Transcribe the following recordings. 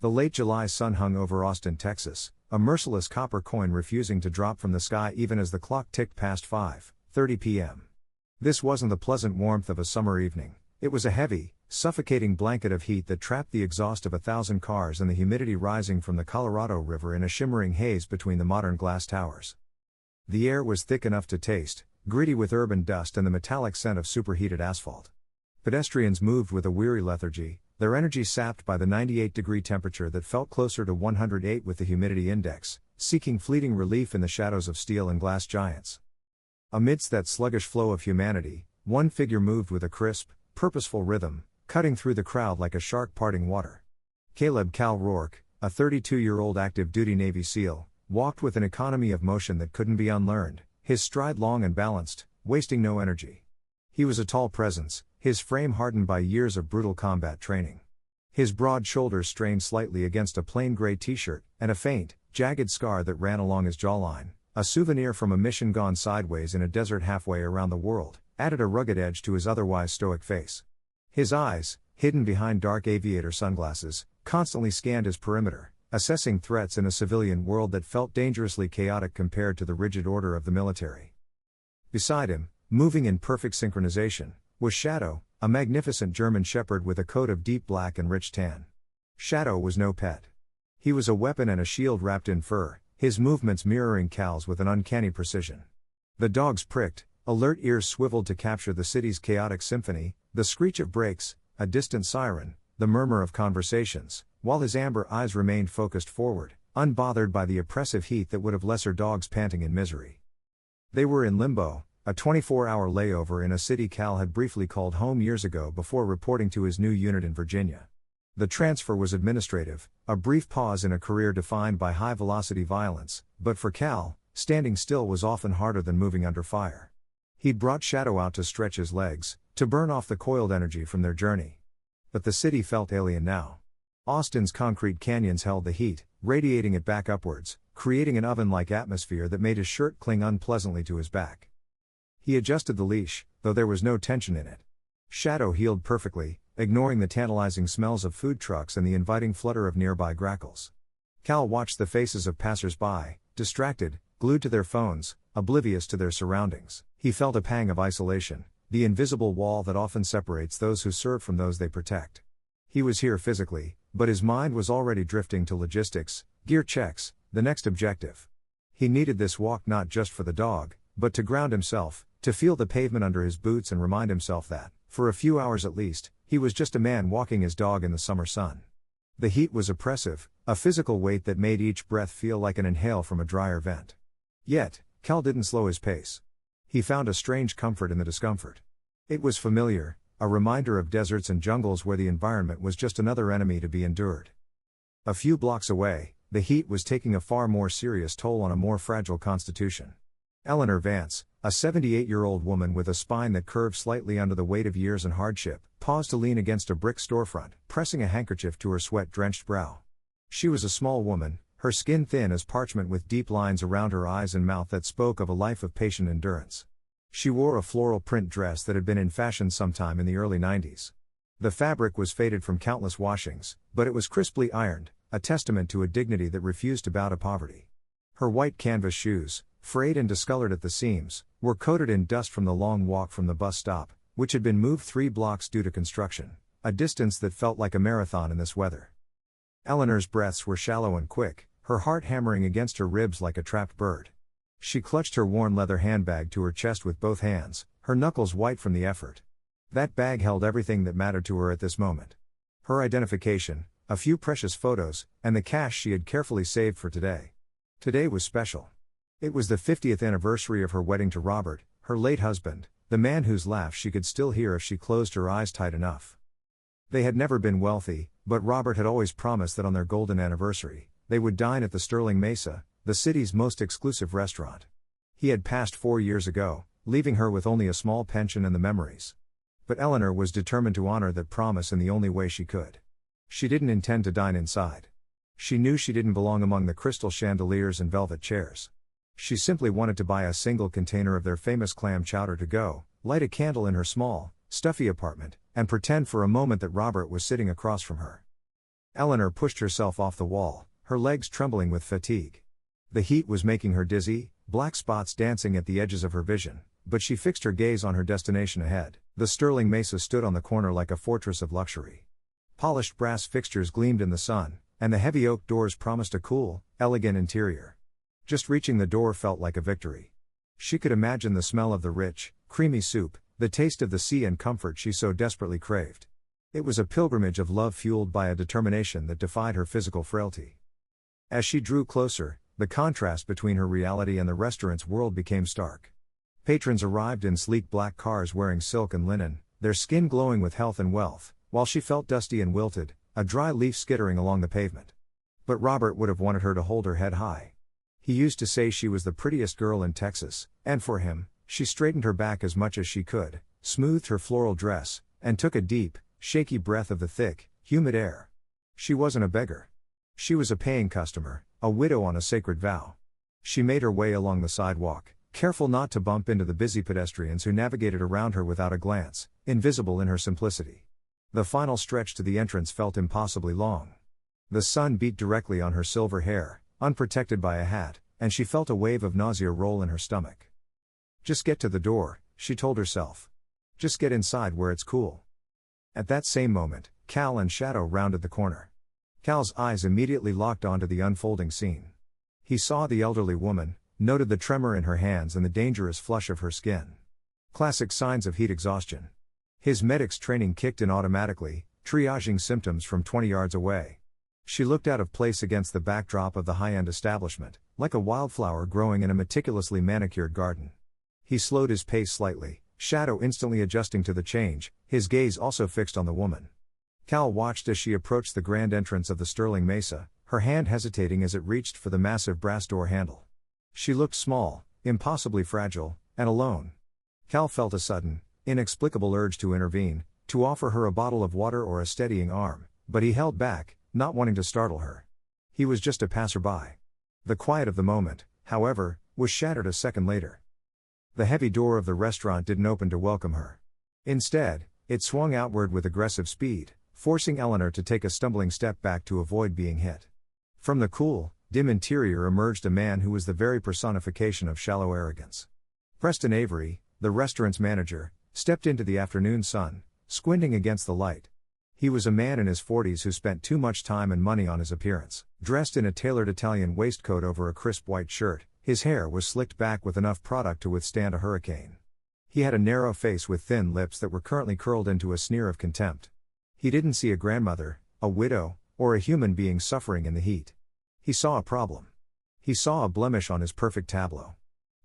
The late July sun hung over Austin, Texas, a merciless copper coin refusing to drop from the sky even as the clock ticked past 5:30 p.m. This wasn't the pleasant warmth of a summer evening, it was a heavy, suffocating blanket of heat that trapped the exhaust of 1,000 cars and the humidity rising from the Colorado River in a shimmering haze between the modern glass towers. The air was thick enough to taste, gritty with urban dust and the metallic scent of superheated asphalt. Pedestrians moved with a weary lethargy, their energy sapped by the 98-degree temperature that felt closer to 108 with the humidity index, seeking fleeting relief in the shadows of steel and glass giants. Amidst that sluggish flow of humanity, one figure moved with a crisp, purposeful rhythm, cutting through the crowd like a shark parting water. Caleb Cal Rourke, a 32-year-old active-duty Navy SEAL, walked with an economy of motion that couldn't be unlearned, his stride long and balanced, wasting no energy. He was a tall presence, his frame hardened by years of brutal combat training. His broad shoulders strained slightly against a plain gray t-shirt, and a faint, jagged scar that ran along his jawline, a souvenir from a mission gone sideways in a desert halfway around the world, added a rugged edge to his otherwise stoic face. His eyes, hidden behind dark aviator sunglasses, constantly scanned his perimeter, assessing threats in a civilian world that felt dangerously chaotic compared to the rigid order of the military. Beside him, moving in perfect synchronization, was Shadow, a magnificent German shepherd with a coat of deep black and rich tan. Shadow was no pet. He was a weapon and a shield wrapped in fur, his movements mirroring Cal's with an uncanny precision. The dogs pricked, alert ears swiveled to capture the city's chaotic symphony, the screech of brakes, a distant siren, the murmur of conversations, while his amber eyes remained focused forward, unbothered by the oppressive heat that would have lesser dogs panting in misery. They were in limbo, a 24-hour layover in a city Cal had briefly called home years ago before reporting to his new unit in Virginia. The transfer was administrative, a brief pause in a career defined by high-velocity violence, but for Cal, standing still was often harder than moving under fire. He'd brought Shadow out to stretch his legs, to burn off the coiled energy from their journey. But the city felt alien now. Austin's concrete canyons held the heat, radiating it back upwards, creating an oven-like atmosphere that made his shirt cling unpleasantly to his back. He adjusted the leash, though there was no tension in it. Shadow healed perfectly, ignoring the tantalizing smells of food trucks and the inviting flutter of nearby grackles. Cal watched the faces of passers-by, distracted, glued to their phones, oblivious to their surroundings. He felt a pang of isolation, the invisible wall that often separates those who serve from those they protect. He was here physically, but his mind was already drifting to logistics, gear checks, the next objective. He needed this walk not just for the dog, but to ground himself, to feel the pavement under his boots and remind himself that, for a few hours at least, he was just a man walking his dog in the summer sun. The heat was oppressive, a physical weight that made each breath feel like an inhale from a drier vent. Yet, Cal didn't slow his pace. He found a strange comfort in the discomfort. It was familiar, a reminder of deserts and jungles where the environment was just another enemy to be endured. A few blocks away, the heat was taking a far more serious toll on a more fragile constitution. Eleanor Vance, a 78-year-old woman with a spine that curved slightly under the weight of years and hardship, paused to lean against a brick storefront, pressing a handkerchief to her sweat-drenched brow. She was a small woman, her skin thin as parchment with deep lines around her eyes and mouth that spoke of a life of patient endurance. She wore a floral print dress that had been in fashion sometime in the early 90s. The fabric was faded from countless washings, but it was crisply ironed, a testament to a dignity that refused to bow to poverty. Her white canvas shoes, frayed and discolored at the seams, were coated in dust from the long walk from the bus stop, which had been moved 3 blocks due to construction, a distance that felt like a marathon in this weather. Eleanor's breaths were shallow and quick, her heart hammering against her ribs like a trapped bird. She clutched her worn leather handbag to her chest with both hands, her knuckles white from the effort. That bag held everything that mattered to her at this moment. Her identification, a few precious photos, and the cash she had carefully saved for today. Today was special. It was the 50th anniversary of her wedding to Robert, her late husband, the man whose laugh she could still hear if she closed her eyes tight enough. They had never been wealthy, but Robert had always promised that on their golden anniversary, they would dine at the Sterling Mesa, the city's most exclusive restaurant. He had passed 4 years ago, leaving her with only a small pension and the memories. But Eleanor was determined to honor that promise in the only way she could. She didn't intend to dine inside. She knew she didn't belong among the crystal chandeliers and velvet chairs. She simply wanted to buy a single container of their famous clam chowder to go, light a candle in her small, stuffy apartment, and pretend for a moment that Robert was sitting across from her. Eleanor pushed herself off the wall, her legs trembling with fatigue. The heat was making her dizzy, black spots dancing at the edges of her vision, but she fixed her gaze on her destination ahead. The Sterling Mesa stood on the corner like a fortress of luxury. Polished brass fixtures gleamed in the sun, and the heavy oak doors promised a cool, elegant interior. Just reaching the door felt like a victory. She could imagine the smell of the rich, creamy soup, the taste of the sea and comfort she so desperately craved. It was a pilgrimage of love fueled by a determination that defied her physical frailty. As she drew closer, the contrast between her reality and the restaurant's world became stark. Patrons arrived in sleek black cars wearing silk and linen, their skin glowing with health and wealth, while she felt dusty and wilted, a dry leaf skittering along the pavement. But Robert would have wanted her to hold her head high. He used to say she was the prettiest girl in Texas, and for him, she straightened her back as much as she could, smoothed her floral dress, and took a deep, shaky breath of the thick, humid air. She wasn't a beggar. She was a paying customer, a widow on a sacred vow. She made her way along the sidewalk, careful not to bump into the busy pedestrians who navigated around her without a glance, invisible in her simplicity. The final stretch to the entrance felt impossibly long. The sun beat directly on her silver hair, unprotected by a hat, and she felt a wave of nausea roll in her stomach. Just get to the door, she told herself. Just get inside where it's cool. At that same moment, Cal and Shadow rounded the corner. Cal's eyes immediately locked onto the unfolding scene. He saw the elderly woman, noted the tremor in her hands and the dangerous flush of her skin. Classic signs of heat exhaustion. His medic's training kicked in automatically, triaging symptoms from 20 yards away. She looked out of place against the backdrop of the high-end establishment, like a wildflower growing in a meticulously manicured garden. He slowed his pace slightly, Shadow instantly adjusting to the change, his gaze also fixed on the woman. Cal watched as she approached the grand entrance of the Sterling Mesa, her hand hesitating as it reached for the massive brass door handle. She looked small, impossibly fragile, and alone. Cal felt a sudden, inexplicable urge to intervene, to offer her a bottle of water or a steadying arm, but he held back, not wanting to startle her. He was just a passerby. The quiet of the moment, however, was shattered a second later. The heavy door of the restaurant didn't open to welcome her. Instead, it swung outward with aggressive speed, forcing Eleanor to take a stumbling step back to avoid being hit. From the cool, dim interior emerged a man who was the very personification of shallow arrogance. Preston Avery, the restaurant's manager, stepped into the afternoon sun, squinting against the light. He was a man in his 40s who spent too much time and money on his appearance. Dressed in a tailored Italian waistcoat over a crisp white shirt, his hair was slicked back with enough product to withstand a hurricane. He had a narrow face with thin lips that were currently curled into a sneer of contempt. He didn't see a grandmother, a widow, or a human being suffering in the heat. He saw a problem. He saw a blemish on his perfect tableau.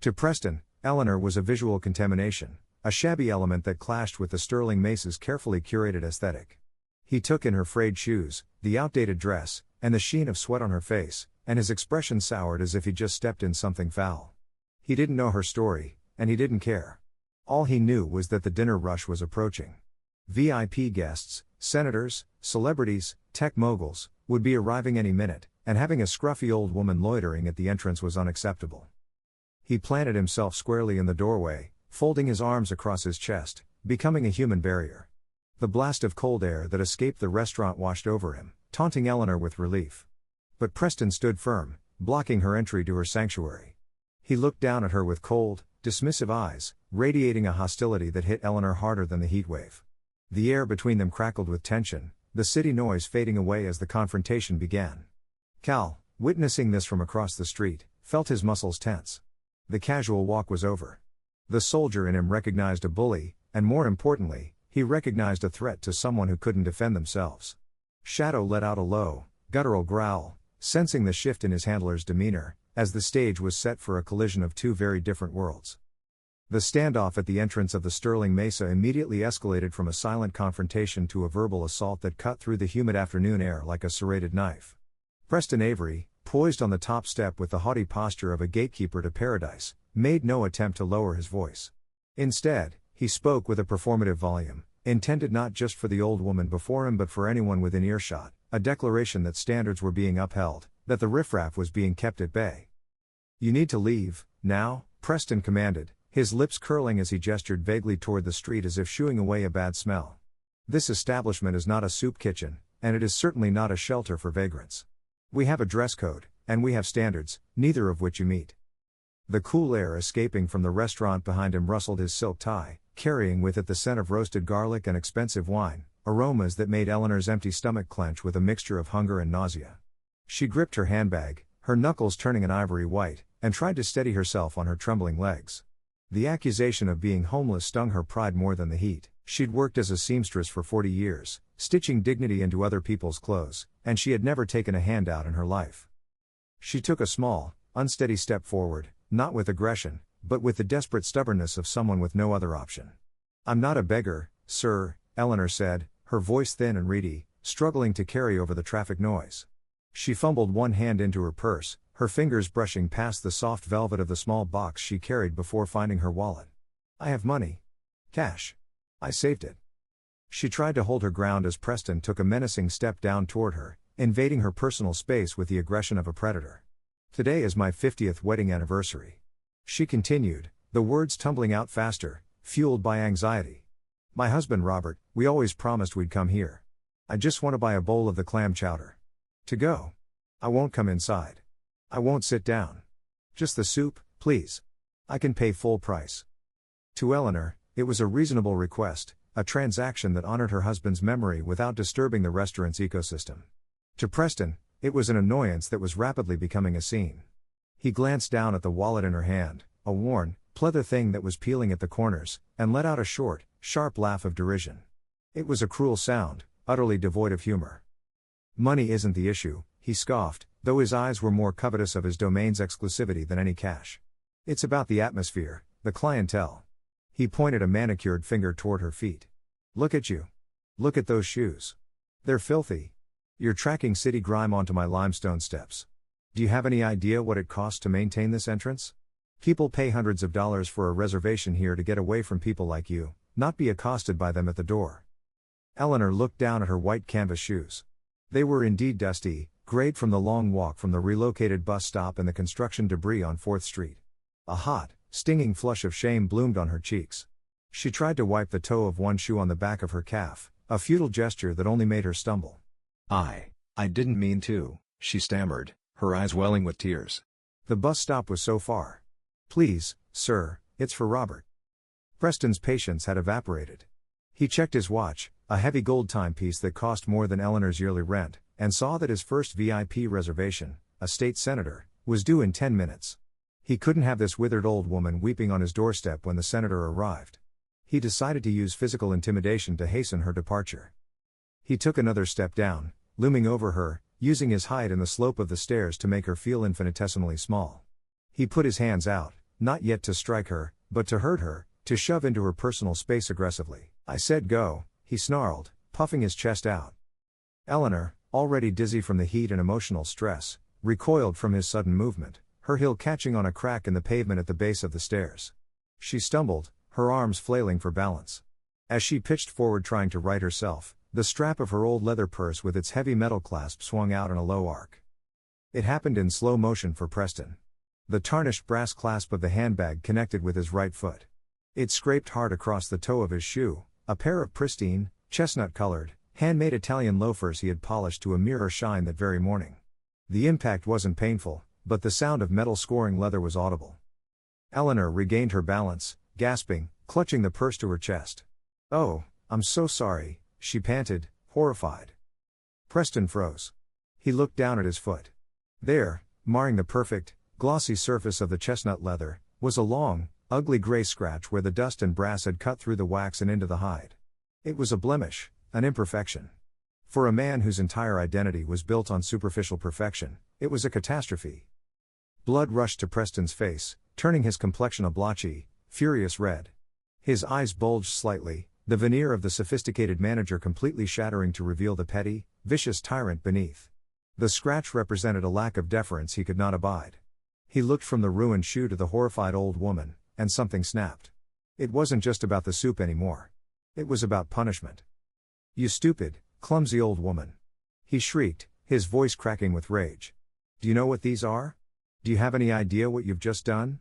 To Preston, Eleanor was a visual contamination, a shabby element that clashed with the Sterling Mesa's carefully curated aesthetic. He took in her frayed shoes, the outdated dress, and the sheen of sweat on her face, and his expression soured as if he'd just stepped in something foul. He didn't know her story, and he didn't care. All he knew was that the dinner rush was approaching. VIP guests, senators, celebrities, tech moguls, would be arriving any minute, and having a scruffy old woman loitering at the entrance was unacceptable. He planted himself squarely in the doorway, folding his arms across his chest, becoming a human barrier. The blast of cold air that escaped the restaurant washed over him, taunting Eleanor with relief. But Preston stood firm, blocking her entry to her sanctuary. He looked down at her with cold, dismissive eyes, radiating a hostility that hit Eleanor harder than the heat wave. The air between them crackled with tension, the city noise fading away as the confrontation began. Cal, witnessing this from across the street, felt his muscles tense. The casual walk was over. The soldier in him recognized a bully, and more importantly, he recognized a threat to someone who couldn't defend themselves. Shadow let out a low, guttural growl, sensing the shift in his handler's demeanor, as the stage was set for a collision of two very different worlds. The standoff at the entrance of the Sterling Mesa immediately escalated from a silent confrontation to a verbal assault that cut through the humid afternoon air like a serrated knife. Preston Avery, poised on the top step with the haughty posture of a gatekeeper to paradise, made no attempt to lower his voice. Instead, he spoke with a performative volume, intended not just for the old woman before him but for anyone within earshot, a declaration that standards were being upheld, that the riffraff was being kept at bay. "You need to leave, now," Preston commanded, his lips curling as he gestured vaguely toward the street as if shooing away a bad smell. "This establishment is not a soup kitchen, and it is certainly not a shelter for vagrants. We have a dress code, and we have standards, neither of which you meet. The cool air escaping from the restaurant behind him rustled his silk tie, carrying with it the scent of roasted garlic and expensive wine, aromas that made Eleanor's empty stomach clench with a mixture of hunger and nausea. She gripped her handbag, her knuckles turning an ivory white, and tried to steady herself on her trembling legs. The accusation of being homeless stung her pride more than the heat. She'd worked as a seamstress for 40 years, stitching dignity into other people's clothes, and she had never taken a handout in her life. She took a small, unsteady step forward, not with aggression, but with the desperate stubbornness of someone with no other option. "I'm not a beggar, sir," Eleanor said, her voice thin and reedy, struggling to carry over the traffic noise. She fumbled one hand into her purse, her fingers brushing past the soft velvet of the small box she carried before finding her wallet. "I have money. Cash. I saved it." She tried to hold her ground as Preston took a menacing step down toward her, invading her personal space with the aggression of a predator. "Today is my 50th wedding anniversary," she continued, the words tumbling out faster, fueled by anxiety. "My husband Robert, we always promised we'd come here. I just want to buy a bowl of the clam chowder. To go. I won't come inside. I won't sit down. Just the soup, please. I can pay full price." To Eleanor, it was a reasonable request, a transaction that honored her husband's memory without disturbing the restaurant's ecosystem. To Preston, it was an annoyance that was rapidly becoming a scene. He glanced down at the wallet in her hand, a worn, pleather thing that was peeling at the corners, and let out a short, sharp laugh of derision. It was a cruel sound, utterly devoid of humor. "Money isn't the issue," he scoffed, though his eyes were more covetous of his domain's exclusivity than any cash. "It's about the atmosphere, the clientele." He pointed a manicured finger toward her feet. "Look at you. Look at those shoes. They're filthy. You're tracking city grime onto my limestone steps. Do you have any idea what it costs to maintain this entrance? People pay hundreds of dollars for a reservation here to get away from people like you, not be accosted by them at the door." Eleanor looked down at her white canvas shoes. They were indeed dusty, grayed from the long walk from the relocated bus stop and the construction debris on 4th Street. A hot, stinging flush of shame bloomed on her cheeks. She tried to wipe the toe of one shoe on the back of her calf, a futile gesture that only made her stumble. I didn't mean to," she stammered, her eyes welling with tears. "The bus stop was so far. Please, sir, it's for Robert." Preston's patience had evaporated. He checked his watch, a heavy gold timepiece that cost more than Eleanor's yearly rent, and saw that his first VIP reservation, a state senator, was due in 10 minutes. He couldn't have this withered old woman weeping on his doorstep when the senator arrived. He decided to use physical intimidation to hasten her departure. He took another step down, looming over her, using his height and the slope of the stairs to make her feel infinitesimally small. He put his hands out, not yet to strike her, but to hurt her, to shove into her personal space aggressively. "I said go," he snarled, puffing his chest out. Eleanor, already dizzy from the heat and emotional stress, recoiled from his sudden movement, her heel catching on a crack in the pavement at the base of the stairs. She stumbled, her arms flailing for balance. As she pitched forward trying to right herself, the strap of her old leather purse with its heavy metal clasp swung out in a low arc. It happened in slow motion for Preston. The tarnished brass clasp of the handbag connected with his right foot. It scraped hard across the toe of his shoe, a pair of pristine, chestnut-colored, handmade Italian loafers he had polished to a mirror shine that very morning. The impact wasn't painful, but the sound of metal scoring leather was audible. Eleanor regained her balance, gasping, clutching the purse to her chest. "Oh, I'm so sorry," she panted, horrified. Preston froze. He looked down at his foot. There, marring the perfect, glossy surface of the chestnut leather, was a long, ugly gray scratch where the dust and brass had cut through the wax and into the hide. It was a blemish, an imperfection. For a man whose entire identity was built on superficial perfection, it was a catastrophe. Blood rushed to Preston's face, turning his complexion a blotchy, furious red. His eyes bulged slightly, the veneer of the sophisticated manager completely shattering to reveal the petty, vicious tyrant beneath. The scratch represented a lack of deference he could not abide. He looked from the ruined shoe to the horrified old woman, and something snapped. It wasn't just about the soup anymore. It was about punishment. "You stupid, clumsy old woman!" he shrieked, his voice cracking with rage. "Do you know what these are? Do you have any idea what you've just done?"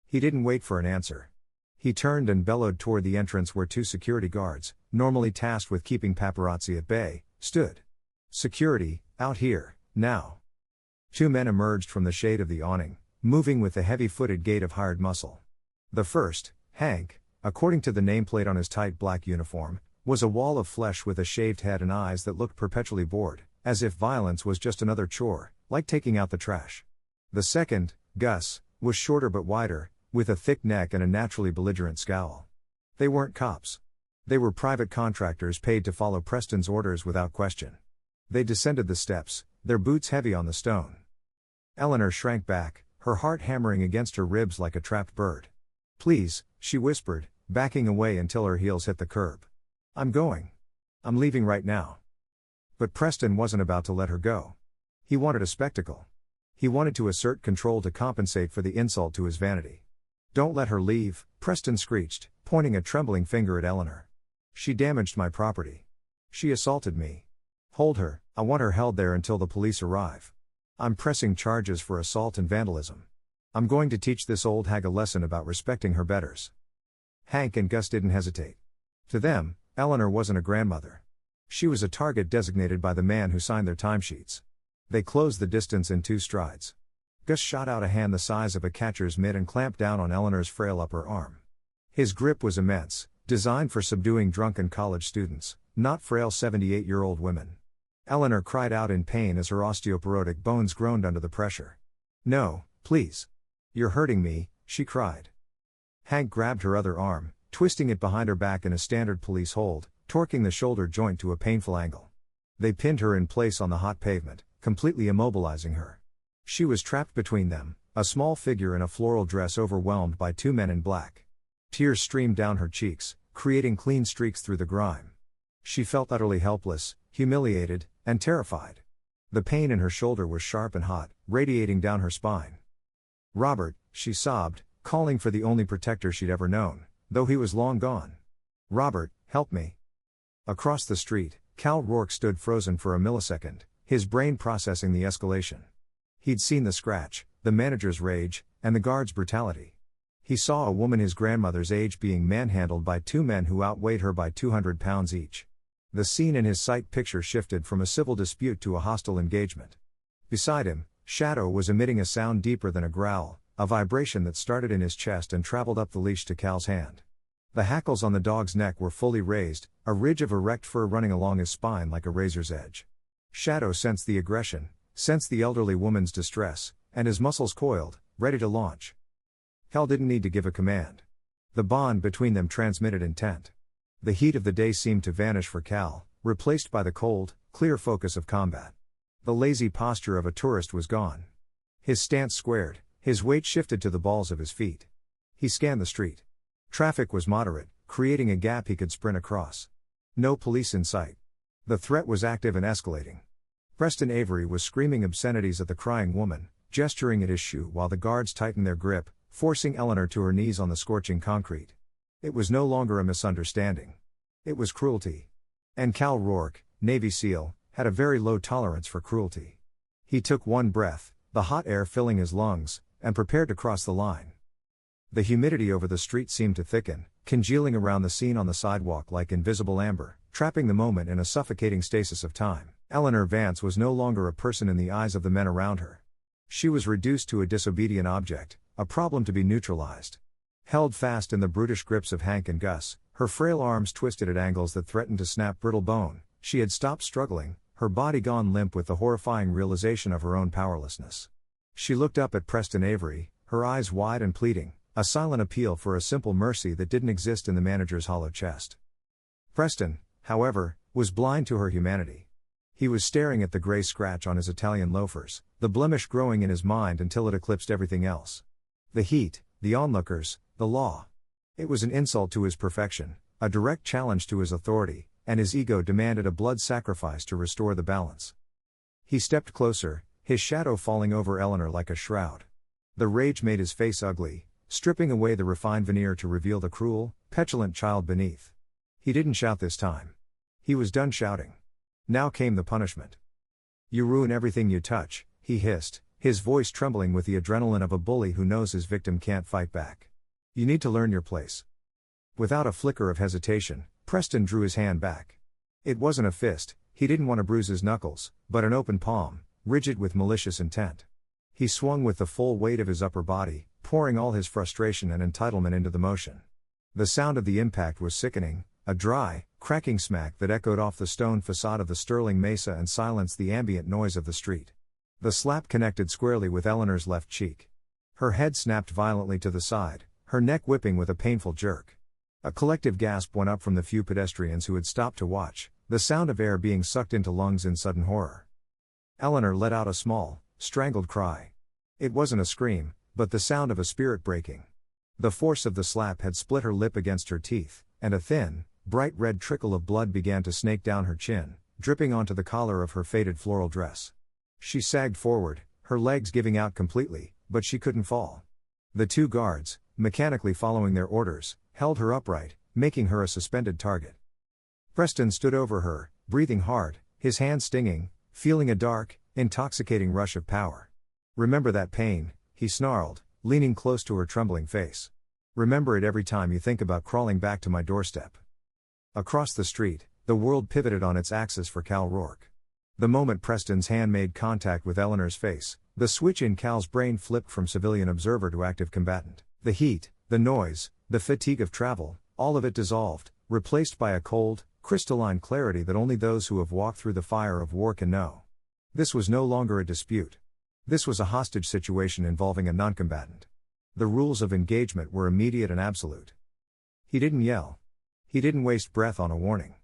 He didn't wait for an answer. He turned and bellowed toward the entrance where two security guards, normally tasked with keeping paparazzi at bay, stood. Security, out here, now. Two men emerged from the shade of the awning, moving with the heavy-footed gait of hired muscle. The first, Hank, according to the nameplate on his tight black uniform, was a wall of flesh with a shaved head and eyes that looked perpetually bored, as if violence was just another chore, like taking out the trash. The second, Gus, was shorter but wider, with a thick neck and a naturally belligerent scowl. They weren't cops. They were private contractors paid to follow Preston's orders without question. They descended the steps, their boots heavy on the stone. Eleanor shrank back, her heart hammering against her ribs like a trapped bird. "Please," she whispered, backing away until her heels hit the curb. "I'm going. I'm leaving right now." But Preston wasn't about to let her go. He wanted a spectacle. He wanted to assert control to compensate for the insult to his vanity. "Don't let her leave," Preston screeched, pointing a trembling finger at Eleanor. "She damaged my property. She assaulted me. Hold her, I want her held there until the police arrive. I'm pressing charges for assault and vandalism. I'm going to teach this old hag a lesson about respecting her betters." Hank and Gus didn't hesitate. To them, Eleanor wasn't a grandmother. She was a target designated by the man who signed their timesheets. They closed the distance in 2 strides. Gus shot out a hand the size of a catcher's mitt and clamped down on Eleanor's frail upper arm. His grip was immense, designed for subduing drunken college students, not frail 78-year-old women. Eleanor cried out in pain as her osteoporotic bones groaned under the pressure. "No, please. You're hurting me," she cried. Hank grabbed her other arm, twisting it behind her back in a standard police hold, torquing the shoulder joint to a painful angle. They pinned her in place on the hot pavement, completely immobilizing her. She was trapped between them, a small figure in a floral dress overwhelmed by 2 men in black. Tears streamed down her cheeks, creating clean streaks through the grime. She felt utterly helpless, humiliated, and terrified. The pain in her shoulder was sharp and hot, radiating down her spine. "Robert," she sobbed, calling for the only protector she'd ever known, though he was long gone. "Robert, help me." Across the street, Cal Rourke stood frozen for a millisecond, his brain processing the escalation. He'd seen the scratch, the manager's rage, and the guard's brutality. He saw a woman his grandmother's age being manhandled by 2 men who outweighed her by 200 pounds each. The scene in his sight picture shifted from a civil dispute to a hostile engagement. Beside him, Shadow was emitting a sound deeper than a growl, a vibration that started in his chest and traveled up the leash to Cal's hand. The hackles on the dog's neck were fully raised, a ridge of erect fur running along his spine like a razor's edge. Shadow sensed the aggression, sensed the elderly woman's distress, and his muscles coiled, ready to launch. Cal didn't need to give a command. The bond between them transmitted intent. The heat of the day seemed to vanish for Cal, replaced by the cold, clear focus of combat. The lazy posture of a tourist was gone. His stance squared, his weight shifted to the balls of his feet. He scanned the street. Traffic was moderate, creating a gap he could sprint across. No police in sight. The threat was active and escalating. Preston Avery was screaming obscenities at the crying woman, gesturing at his shoe while the guards tightened their grip, forcing Eleanor to her knees on the scorching concrete. It was no longer a misunderstanding. It was cruelty. And Cal Rourke, Navy SEAL, had a very low tolerance for cruelty. He took one breath, the hot air filling his lungs, and prepared to cross the line. The humidity over the street seemed to thicken, congealing around the scene on the sidewalk like invisible amber, trapping the moment in a suffocating stasis of time. Eleanor Vance was no longer a person in the eyes of the men around her. She was reduced to a disobedient object, a problem to be neutralized. Held fast in the brutish grips of Hank and Gus, her frail arms twisted at angles that threatened to snap brittle bone, she had stopped struggling, her body gone limp with the horrifying realization of her own powerlessness. She looked up at Preston Avery, her eyes wide and pleading, a silent appeal for a simple mercy that didn't exist in the manager's hollow chest. Preston, however, was blind to her humanity. He was staring at the gray scratch on his Italian loafers, the blemish growing in his mind until it eclipsed everything else. The heat, the onlookers, the law. It was an insult to his perfection, a direct challenge to his authority, and his ego demanded a blood sacrifice to restore the balance. He stepped closer, his shadow falling over Eleanor like a shroud. The rage made his face ugly, stripping away the refined veneer to reveal the cruel, petulant child beneath. He didn't shout this time. He was done shouting. Now came the punishment. "You ruin everything you touch," he hissed, his voice trembling with the adrenaline of a bully who knows his victim can't fight back. "You need to learn your place." Without a flicker of hesitation, Preston drew his hand back. It wasn't a fist, He didn't want to bruise his knuckles, but an open palm, rigid with malicious intent. He swung with the full weight of his upper body, pouring all his frustration and entitlement into the motion. The sound of the impact was sickening, a dry, cracking smack that echoed off the stone facade of the Sterling Mesa and silenced the ambient noise of the street. The slap connected squarely with Eleanor's left cheek. Her head snapped violently to the side, her neck whipping with a painful jerk. A collective gasp went up from the few pedestrians who had stopped to watch, the sound of air being sucked into lungs in sudden horror. Eleanor let out a small, strangled cry. It wasn't a scream, but the sound of a spirit breaking. The force of the slap had split her lip against her teeth, and a thin, bright red trickle of blood began to snake down her chin, dripping onto the collar of her faded floral dress. She sagged forward, her legs giving out completely, but she couldn't fall. The two guards, mechanically following their orders, held her upright, making her a suspended target. Preston stood over her, breathing hard, his hand stinging, feeling a dark, intoxicating rush of power. "Remember that pain," he snarled, leaning close to her trembling face. "Remember it every time you think about crawling back to my doorstep." Across the street, the world pivoted on its axis for Cal Rourke. The moment Preston's hand made contact with Eleanor's face, the switch in Cal's brain flipped from civilian observer to active combatant. The heat, the noise, the fatigue of travel, all of it dissolved, replaced by a cold, crystalline clarity that only those who have walked through the fire of war can know. This was no longer a dispute. This was a hostage situation involving a noncombatant. The rules of engagement were immediate and absolute. He didn't yell. He didn't waste breath on a warning.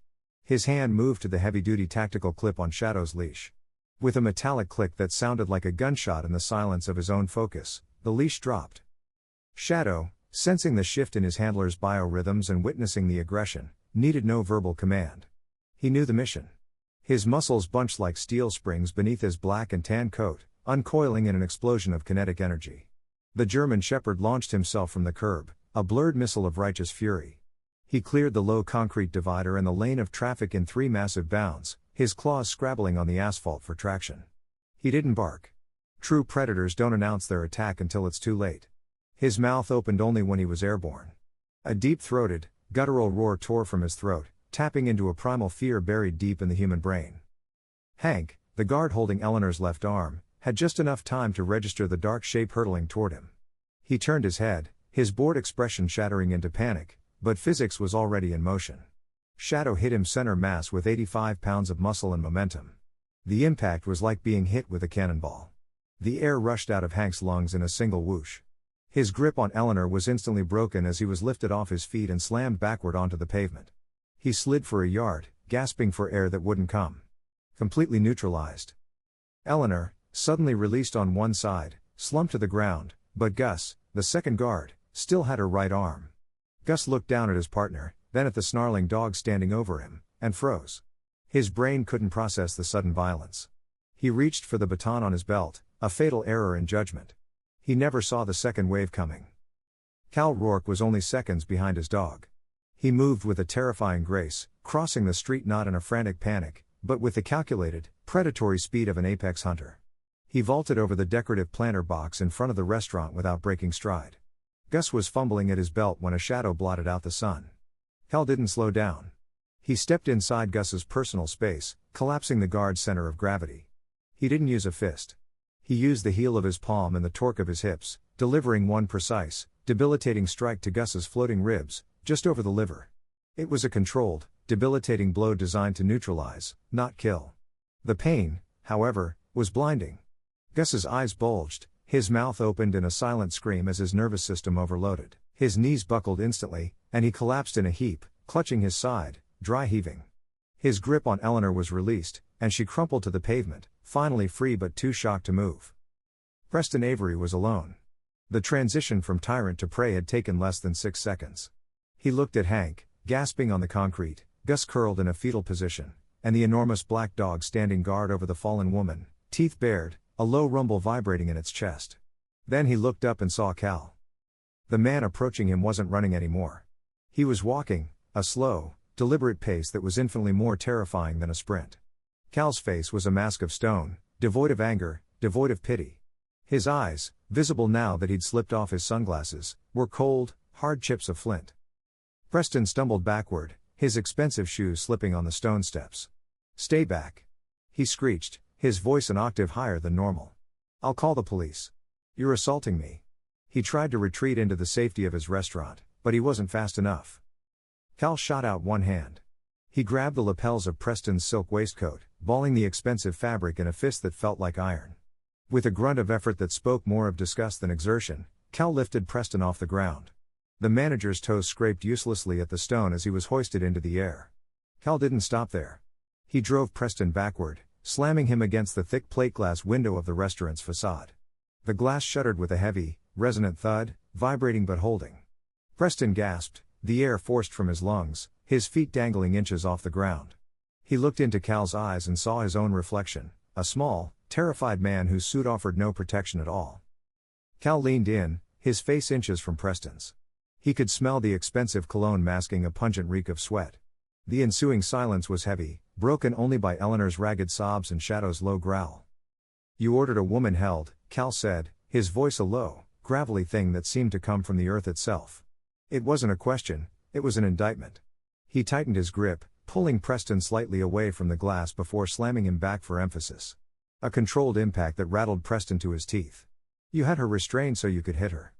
His hand moved to the heavy-duty tactical clip on Shadow's leash. With a metallic click that sounded like a gunshot in the silence of his own focus, the leash dropped. Shadow, sensing the shift in his handler's biorhythms and witnessing the aggression, needed no verbal command. He knew the mission. His muscles bunched like steel springs beneath his black and tan coat, uncoiling in an explosion of kinetic energy. The German Shepherd launched himself from the curb, a blurred missile of righteous fury. He cleared the low concrete divider and the lane of traffic in 3 massive bounds, his claws scrabbling on the asphalt for traction. He didn't bark. True predators don't announce their attack until it's too late. His mouth opened only when he was airborne. A deep-throated, guttural roar tore from his throat, tapping into a primal fear buried deep in the human brain. Hank, the guard holding Eleanor's left arm, had just enough time to register the dark shape hurtling toward him. He turned his head, his bored expression shattering into panic, but physics was already in motion. Shadow hit him center mass with 85 pounds of muscle and momentum. The impact was like being hit with a cannonball. The air rushed out of Hank's lungs in a single whoosh. His grip on Eleanor was instantly broken as he was lifted off his feet and slammed backward onto the pavement. He slid for a yard, gasping for air that wouldn't come. Completely neutralized. Eleanor, suddenly released on one side, slumped to the ground, but Gus, the second guard, still had her right arm. Gus looked down at his partner, then at the snarling dog standing over him, and froze. His brain couldn't process the sudden violence. He reached for the baton on his belt, a fatal error in judgment. He never saw the second wave coming. Cal Rourke was only seconds behind his dog. He moved with a terrifying grace, crossing the street not in a frantic panic, but with the calculated, predatory speed of an apex hunter. He vaulted over the decorative planter box in front of the restaurant without breaking stride. Gus was fumbling at his belt when a shadow blotted out the sun. Cal didn't slow down. He stepped inside Gus's personal space, collapsing the guard's center of gravity. He didn't use a fist. He used the heel of his palm and the torque of his hips, delivering one precise, debilitating strike to Gus's floating ribs, just over the liver. It was a controlled, debilitating blow designed to neutralize, not kill. The pain, however, was blinding. Gus's eyes bulged, his mouth opened in a silent scream as his nervous system overloaded. His knees buckled instantly, and he collapsed in a heap, clutching his side, dry heaving. His grip on Eleanor was released, and she crumpled to the pavement, finally free but too shocked to move. Preston Avery was alone. The transition from tyrant to prey had taken less than 6 seconds. He looked at Hank, gasping on the concrete, Gus curled in a fetal position, and the enormous black dog standing guard over the fallen woman, teeth bared, a low rumble vibrating in its chest. Then he looked up and saw Cal. The man approaching him wasn't running anymore. He was walking, a slow, deliberate pace that was infinitely more terrifying than a sprint. Cal's face was a mask of stone, devoid of anger, devoid of pity. His eyes, visible now that he'd slipped off his sunglasses, were cold, hard chips of flint. Preston stumbled backward, his expensive shoes slipping on the stone steps. Stay back. He screeched, his voice an octave higher than normal. I'll call the police. You're assaulting me. He tried to retreat into the safety of his restaurant, but he wasn't fast enough. Cal shot out one hand. He grabbed the lapels of Preston's silk waistcoat, balling the expensive fabric in a fist that felt like iron. With a grunt of effort that spoke more of disgust than exertion, Cal lifted Preston off the ground. The manager's toes scraped uselessly at the stone as he was hoisted into the air. Cal didn't stop there. He drove Preston backward, slamming him against the thick plate glass window of the restaurant's facade. The glass shuddered with a heavy, resonant thud, vibrating but holding. Preston gasped, the air forced from his lungs, his feet dangling inches off the ground. He looked into Cal's eyes and saw his own reflection, a small, terrified man whose suit offered no protection at all. Cal leaned in, his face inches from Preston's. He could smell the expensive cologne masking a pungent reek of sweat. The ensuing silence was heavy, broken only by Eleanor's ragged sobs and Shadow's low growl. You ordered a woman held, Cal said, his voice a low, gravelly thing that seemed to come from the earth itself. It wasn't a question, it was an indictment. He tightened his grip, pulling Preston slightly away from the glass before slamming him back for emphasis. A controlled impact that rattled Preston to his teeth. You had her restrained so you could hit her.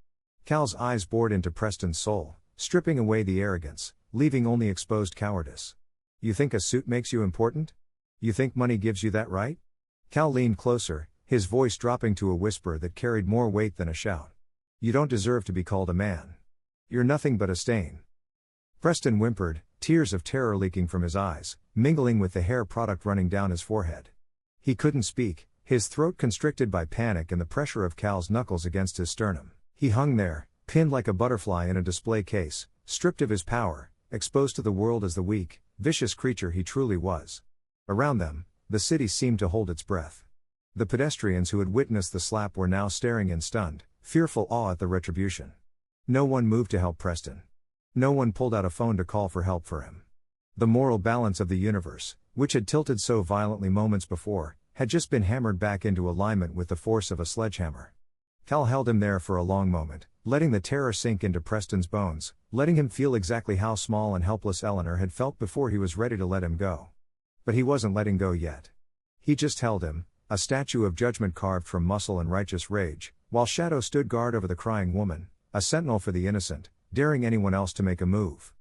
Cal's eyes bored into Preston's soul, stripping away the arrogance, leaving only exposed cowardice. You think a suit makes you important? You think money gives you that right? Cal leaned closer, his voice dropping to a whisper that carried more weight than a shout. You don't deserve to be called a man. You're nothing but a stain. Preston whimpered, tears of terror leaking from his eyes, mingling with the hair product running down his forehead. He couldn't speak, his throat constricted by panic and the pressure of Cal's knuckles against his sternum. He hung there, pinned like a butterfly in a display case, stripped of his power, exposed to the world as the weak, vicious creature he truly was. Around them, the city seemed to hold its breath. The pedestrians who had witnessed the slap were now staring in stunned, fearful awe at the retribution. No one moved to help Preston. No one pulled out a phone to call for help for him. The moral balance of the universe, which had tilted so violently moments before, had just been hammered back into alignment with the force of a sledgehammer. Cal held him there for a long moment, letting the terror sink into Preston's bones, letting him feel exactly how small and helpless Eleanor had felt before he was ready to let him go. But he wasn't letting go yet. He just held him, a statue of judgment carved from muscle and righteous rage, while Shadow stood guard over the crying woman, a sentinel for the innocent, daring anyone else to make a move.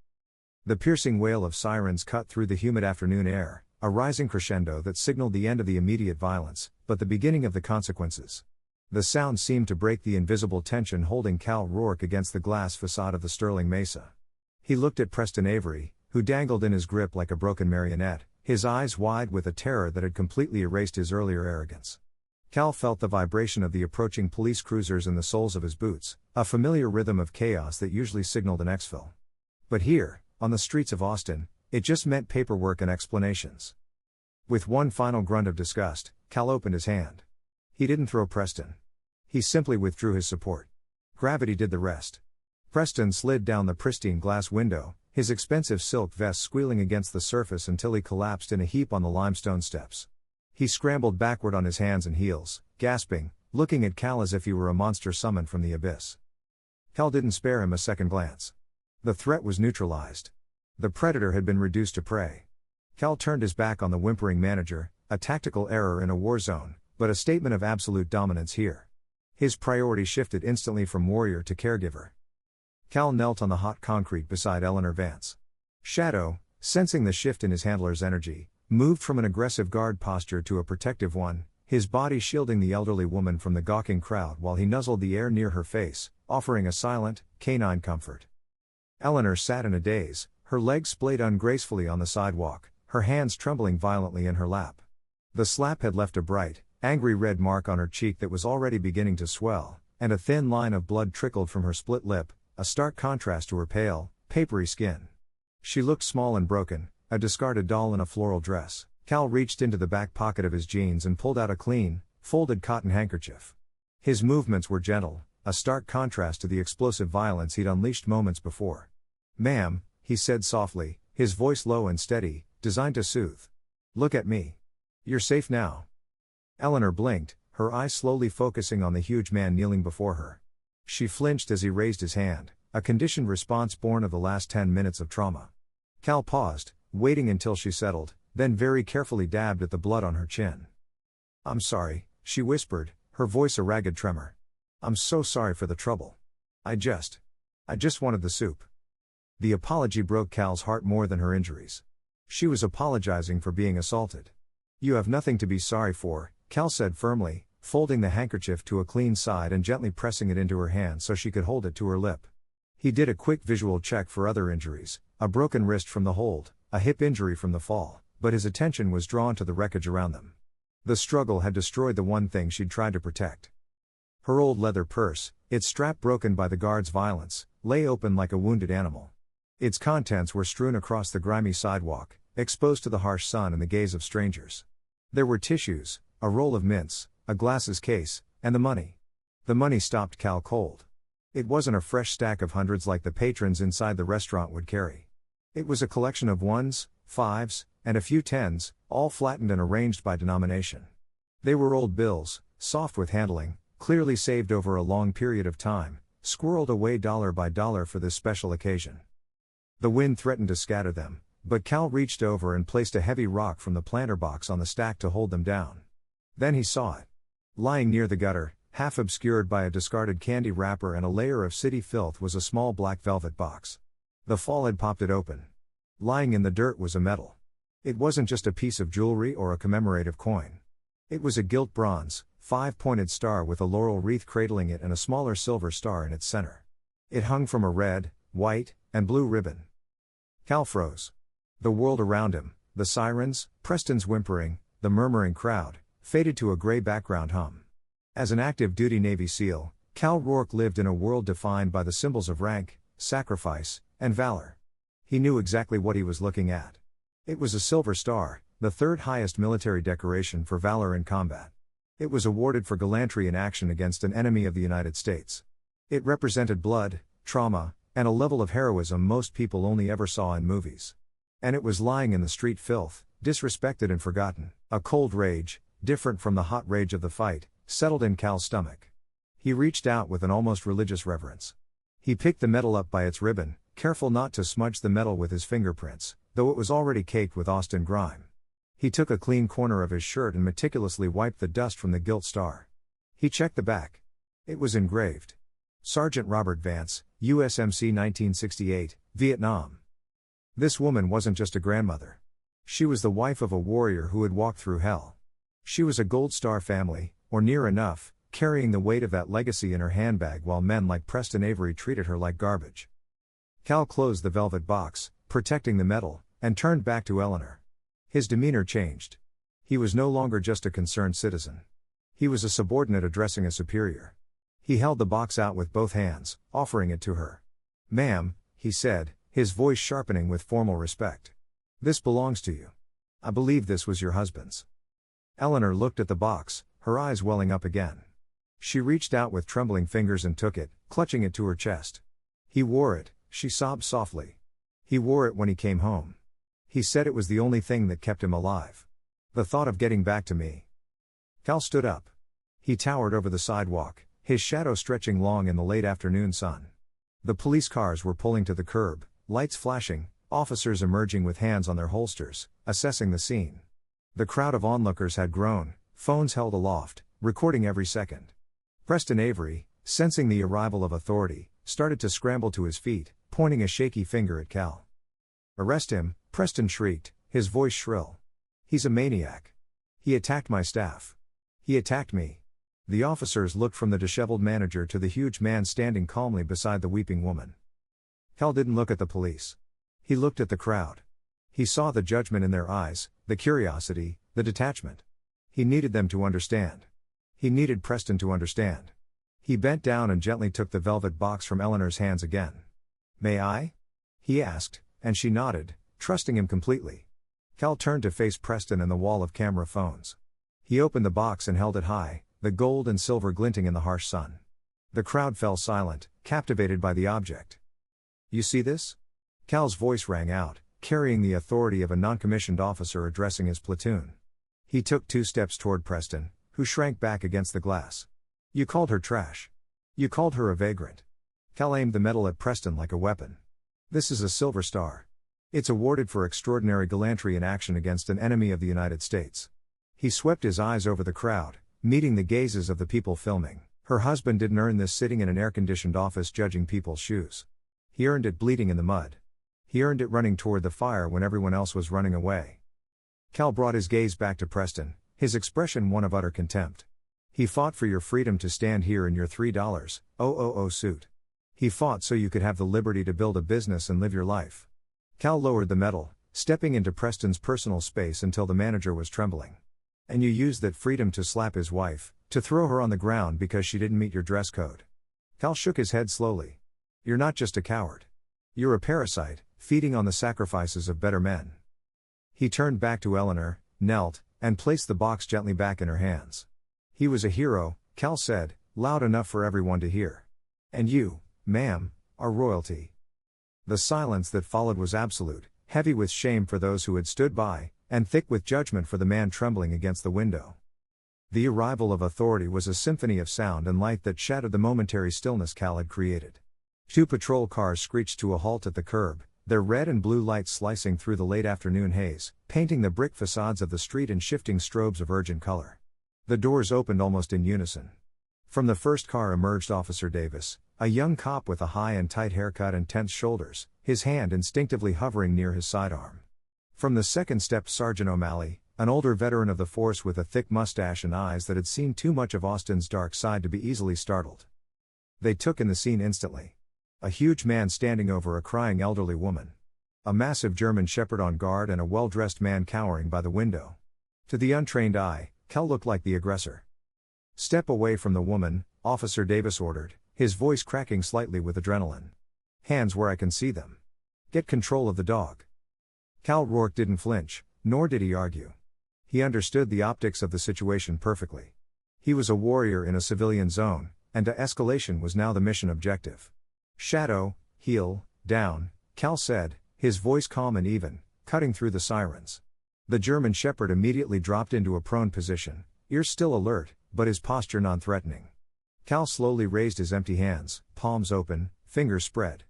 The piercing wail of sirens cut through the humid afternoon air, a rising crescendo that signaled the end of the immediate violence, but the beginning of the consequences. The sound seemed to break the invisible tension holding Cal Rourke against the glass facade of the Sterling Mesa. He looked at Preston Avery, who dangled in his grip like a broken marionette, his eyes wide with a terror that had completely erased his earlier arrogance. Cal felt the vibration of the approaching police cruisers in the soles of his boots, a familiar rhythm of chaos that usually signaled an exfil. But here, on the streets of Austin, it just meant paperwork and explanations. With one final grunt of disgust, Cal opened his hand. He didn't throw Preston. He simply withdrew his support. Gravity did the rest. Preston slid down the pristine glass window, his expensive silk vest squealing against the surface until he collapsed in a heap on the limestone steps. He scrambled backward on his hands and heels, gasping, looking at Cal as if he were a monster summoned from the abyss. Cal didn't spare him a second glance. The threat was neutralized. The predator had been reduced to prey. Cal turned his back on the whimpering manager, a tactical error in a war zone, but a statement of absolute dominance here. His priority shifted instantly from warrior to caregiver. Cal knelt on the hot concrete beside Eleanor Vance. Shadow, sensing the shift in his handler's energy, moved from an aggressive guard posture to a protective one, his body shielding the elderly woman from the gawking crowd while he nuzzled the air near her face, offering a silent, canine comfort. Eleanor sat in a daze, her legs splayed ungracefully on the sidewalk, her hands trembling violently in her lap. The slap had left a bright, angry red mark on her cheek that was already beginning to swell, and a thin line of blood trickled from her split lip, a stark contrast to her pale, papery skin. She looked small and broken, a discarded doll in a floral dress. Cal reached into the back pocket of his jeans and pulled out a clean, folded cotton handkerchief. His movements were gentle, a stark contrast to the explosive violence he'd unleashed moments before. "Ma'am," he said softly, his voice low and steady, designed to soothe. "Look at me. You're safe now." Eleanor blinked, her eyes slowly focusing on the huge man kneeling before her. She flinched as he raised his hand, a conditioned response born of the last 10 minutes of trauma. Cal paused, waiting until she settled, then very carefully dabbed at the blood on her chin. "I'm sorry," she whispered, her voice a ragged tremor. "I'm so sorry for the trouble. I just wanted the soup." The apology broke Cal's heart more than her injuries. She was apologizing for being assaulted. "You have nothing to be sorry for," Cal said firmly, folding the handkerchief to a clean side and gently pressing it into her hand so she could hold it to her lip. He did a quick visual check for other injuries, a broken wrist from the hold, a hip injury from the fall, but his attention was drawn to the wreckage around them. The struggle had destroyed the one thing she'd tried to protect. Her old leather purse, its strap broken by the guard's violence, lay open like a wounded animal. Its contents were strewn across the grimy sidewalk, exposed to the harsh sun and the gaze of strangers. There were tissues, a roll of mints, a glasses case, and the money. The money stopped Cal cold. It wasn't a fresh stack of hundreds like the patrons inside the restaurant would carry. It was a collection of ones, fives, and a few tens, all flattened and arranged by denomination. They were old bills, soft with handling, clearly saved over a long period of time, squirreled away dollar by dollar for this special occasion. The wind threatened to scatter them, but Cal reached over and placed a heavy rock from the planter box on the stack to hold them down. Then he saw it. Lying near the gutter, half obscured by a discarded candy wrapper and a layer of city filth, was a small black velvet box. The fall had popped it open. Lying in the dirt was a medal. It wasn't just a piece of jewelry or a commemorative coin. It was a gilt bronze, 5-pointed star with a laurel wreath cradling it and a smaller silver star in its center. It hung from a red, white, and blue ribbon. Cal froze. The world around him, the sirens, Preston's whimpering, the murmuring crowd, faded to a gray background hum. As an active duty Navy SEAL, Cal Rourke lived in a world defined by the symbols of rank, sacrifice, and valor. He knew exactly what he was looking at. It was a silver star, the third highest military decoration for valor in combat. It was awarded for gallantry in action against an enemy of the United States. It represented blood, trauma, and a level of heroism most people only ever saw in movies. And it was lying in the street filth, disrespected and forgotten. A cold rage, different from the hot rage of the fight, settled in Cal's stomach. He reached out with an almost religious reverence. He picked the medal up by its ribbon, careful not to smudge the metal with his fingerprints, though it was already caked with Austin grime. He took a clean corner of his shirt and meticulously wiped the dust from the gilt star. He checked the back. It was engraved. Sergeant Robert Vance, USMC 1968, Vietnam. This woman wasn't just a grandmother. She was the wife of a warrior who had walked through hell. She was a Gold Star family, or near enough, carrying the weight of that legacy in her handbag while men like Preston Avery treated her like garbage. Cal closed the velvet box, protecting the medal, and turned back to Eleanor. His demeanor changed. He was no longer just a concerned citizen. He was a subordinate addressing a superior. He held the box out with both hands, offering it to her. "Ma'am," he said, his voice sharpening with formal respect. "This belongs to you. I believe this was your husband's." Eleanor looked at the box, her eyes welling up again. She reached out with trembling fingers and took it, clutching it to her chest. "He wore it," she sobbed softly. "He wore it when he came home. He said it was the only thing that kept him alive. The thought of getting back to me." Cal stood up. He towered over the sidewalk, his shadow stretching long in the late afternoon sun. The police cars were pulling to the curb, lights flashing, officers emerging with hands on their holsters, assessing the scene. The crowd of onlookers had grown, phones held aloft, recording every second. Preston Avery, sensing the arrival of authority, started to scramble to his feet, pointing a shaky finger at Cal. "Arrest him," Preston shrieked, his voice shrill. "He's a maniac. He attacked my staff. He attacked me." The officers looked from the disheveled manager to the huge man standing calmly beside the weeping woman. Cal didn't look at the police. He looked at the crowd. He saw the judgment in their eyes, the curiosity, the detachment. He needed them to understand. He needed Preston to understand. He bent down and gently took the velvet box from Eleanor's hands again. "May I?" he asked, and she nodded, trusting him completely. Cal turned to face Preston and the wall of camera phones. He opened the box and held it high, the gold and silver glinting in the harsh sun. The crowd fell silent, captivated by the object. "You see this?" Cal's voice rang out, carrying the authority of a non-commissioned officer addressing his platoon. He took 2 steps toward Preston, who shrank back against the glass. "You called her trash. You called her a vagrant." Cal aimed the medal at Preston like a weapon. "This is a silver star. It's awarded for extraordinary gallantry in action against an enemy of the United States. He swept his eyes over the crowd, meeting the gazes of the people filming. Her husband didn't earn this sitting in an air-conditioned office judging people's shoes. He earned it bleeding in the mud. He earned it running toward the fire when everyone else was running away. Cal brought his gaze back to Preston, his expression one of utter contempt. He fought for your freedom to stand here in your $3,000 suit. He fought so you could have the liberty to build a business and live your life. Cal lowered the metal, stepping into Preston's personal space until the manager was trembling. And you used that freedom to slap his wife, to throw her on the ground because she didn't meet your dress code. Cal shook his head slowly. You're not just a coward. You're a parasite, feeding on the sacrifices of better men. He turned back to Eleanor, knelt, and placed the box gently back in her hands. He was a hero, Cal said, loud enough for everyone to hear. And you, ma'am, are royalty. The silence that followed was absolute, heavy with shame for those who had stood by, and thick with judgment for the man trembling against the window. The arrival of authority was a symphony of sound and light that shattered the momentary stillness Cal had created. 2 patrol cars screeched to a halt at the curb, their red and blue lights slicing through the late afternoon haze, painting the brick facades of the street in shifting strobes of urgent color. The doors opened almost in unison. From the first car emerged Officer Davis, a young cop with a high and tight haircut and tense shoulders, his hand instinctively hovering near his sidearm. From the second stepped Sergeant O'Malley, an older veteran of the force with a thick mustache and eyes that had seen too much of Austin's dark side to be easily startled. They took in the scene instantly. A huge man standing over a crying elderly woman. A massive German shepherd on guard and a well-dressed man cowering by the window. To the untrained eye, Cal looked like the aggressor. Step away from the woman, Officer Davis ordered, his voice cracking slightly with adrenaline. Hands where I can see them. Get control of the dog. Cal Rourke didn't flinch, nor did he argue. He understood the optics of the situation perfectly. He was a warrior in a civilian zone, and de-escalation was now the mission objective. Shadow, heel, down, Cal said, his voice calm and even, cutting through the sirens. The German shepherd immediately dropped into a prone position, ears still alert, but his posture non-threatening. Cal slowly raised his empty hands, palms open, fingers spread.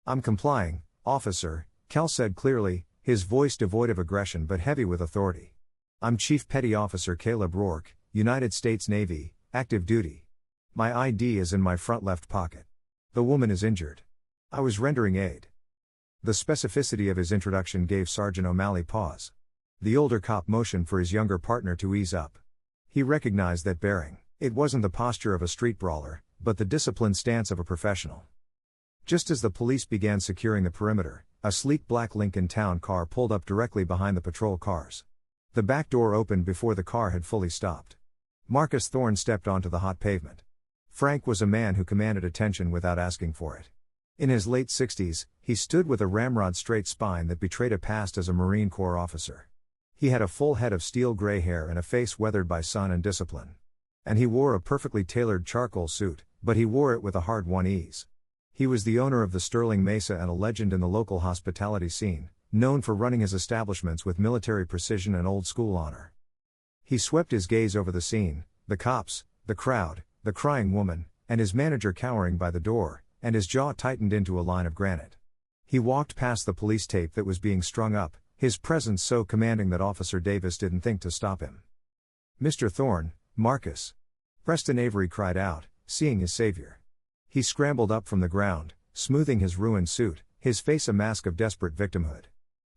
I'm complying, officer, Cal said clearly, his voice devoid of aggression but heavy with authority. I'm Chief Petty Officer Caleb Rourke, United States Navy, active duty. My ID is in my front left pocket. The woman is injured. I was rendering aid. The specificity of his introduction gave Sergeant O'Malley pause. The older cop motioned for his younger partner to ease up. He recognized that bearing. It wasn't the posture of a street brawler, but the disciplined stance of a professional. Just as the police began securing the perimeter, a sleek black Lincoln Town car pulled up directly behind the patrol cars. The back door opened before the car had fully stopped. Marcus Thorne stepped onto the hot pavement. Frank was a man who commanded attention without asking for it. In his late 60s, he stood with a ramrod straight spine that betrayed a past as a Marine Corps officer. He had a full head of steel gray hair and a face weathered by sun and discipline. And he wore a perfectly tailored charcoal suit, but he wore it with a hard-won ease. He was the owner of the Sterling Mesa and a legend in the local hospitality scene, known for running his establishments with military precision and old-school honor. He swept his gaze over the scene, the cops, the crowd, the crying woman, and his manager cowering by the door, and his jaw tightened into a line of granite. He walked past the police tape that was being strung up, his presence so commanding that Officer Davis didn't think to stop him. Mr. Thorne, Marcus. Preston Avery cried out, seeing his savior. He scrambled up from the ground, smoothing his ruined suit, his face a mask of desperate victimhood.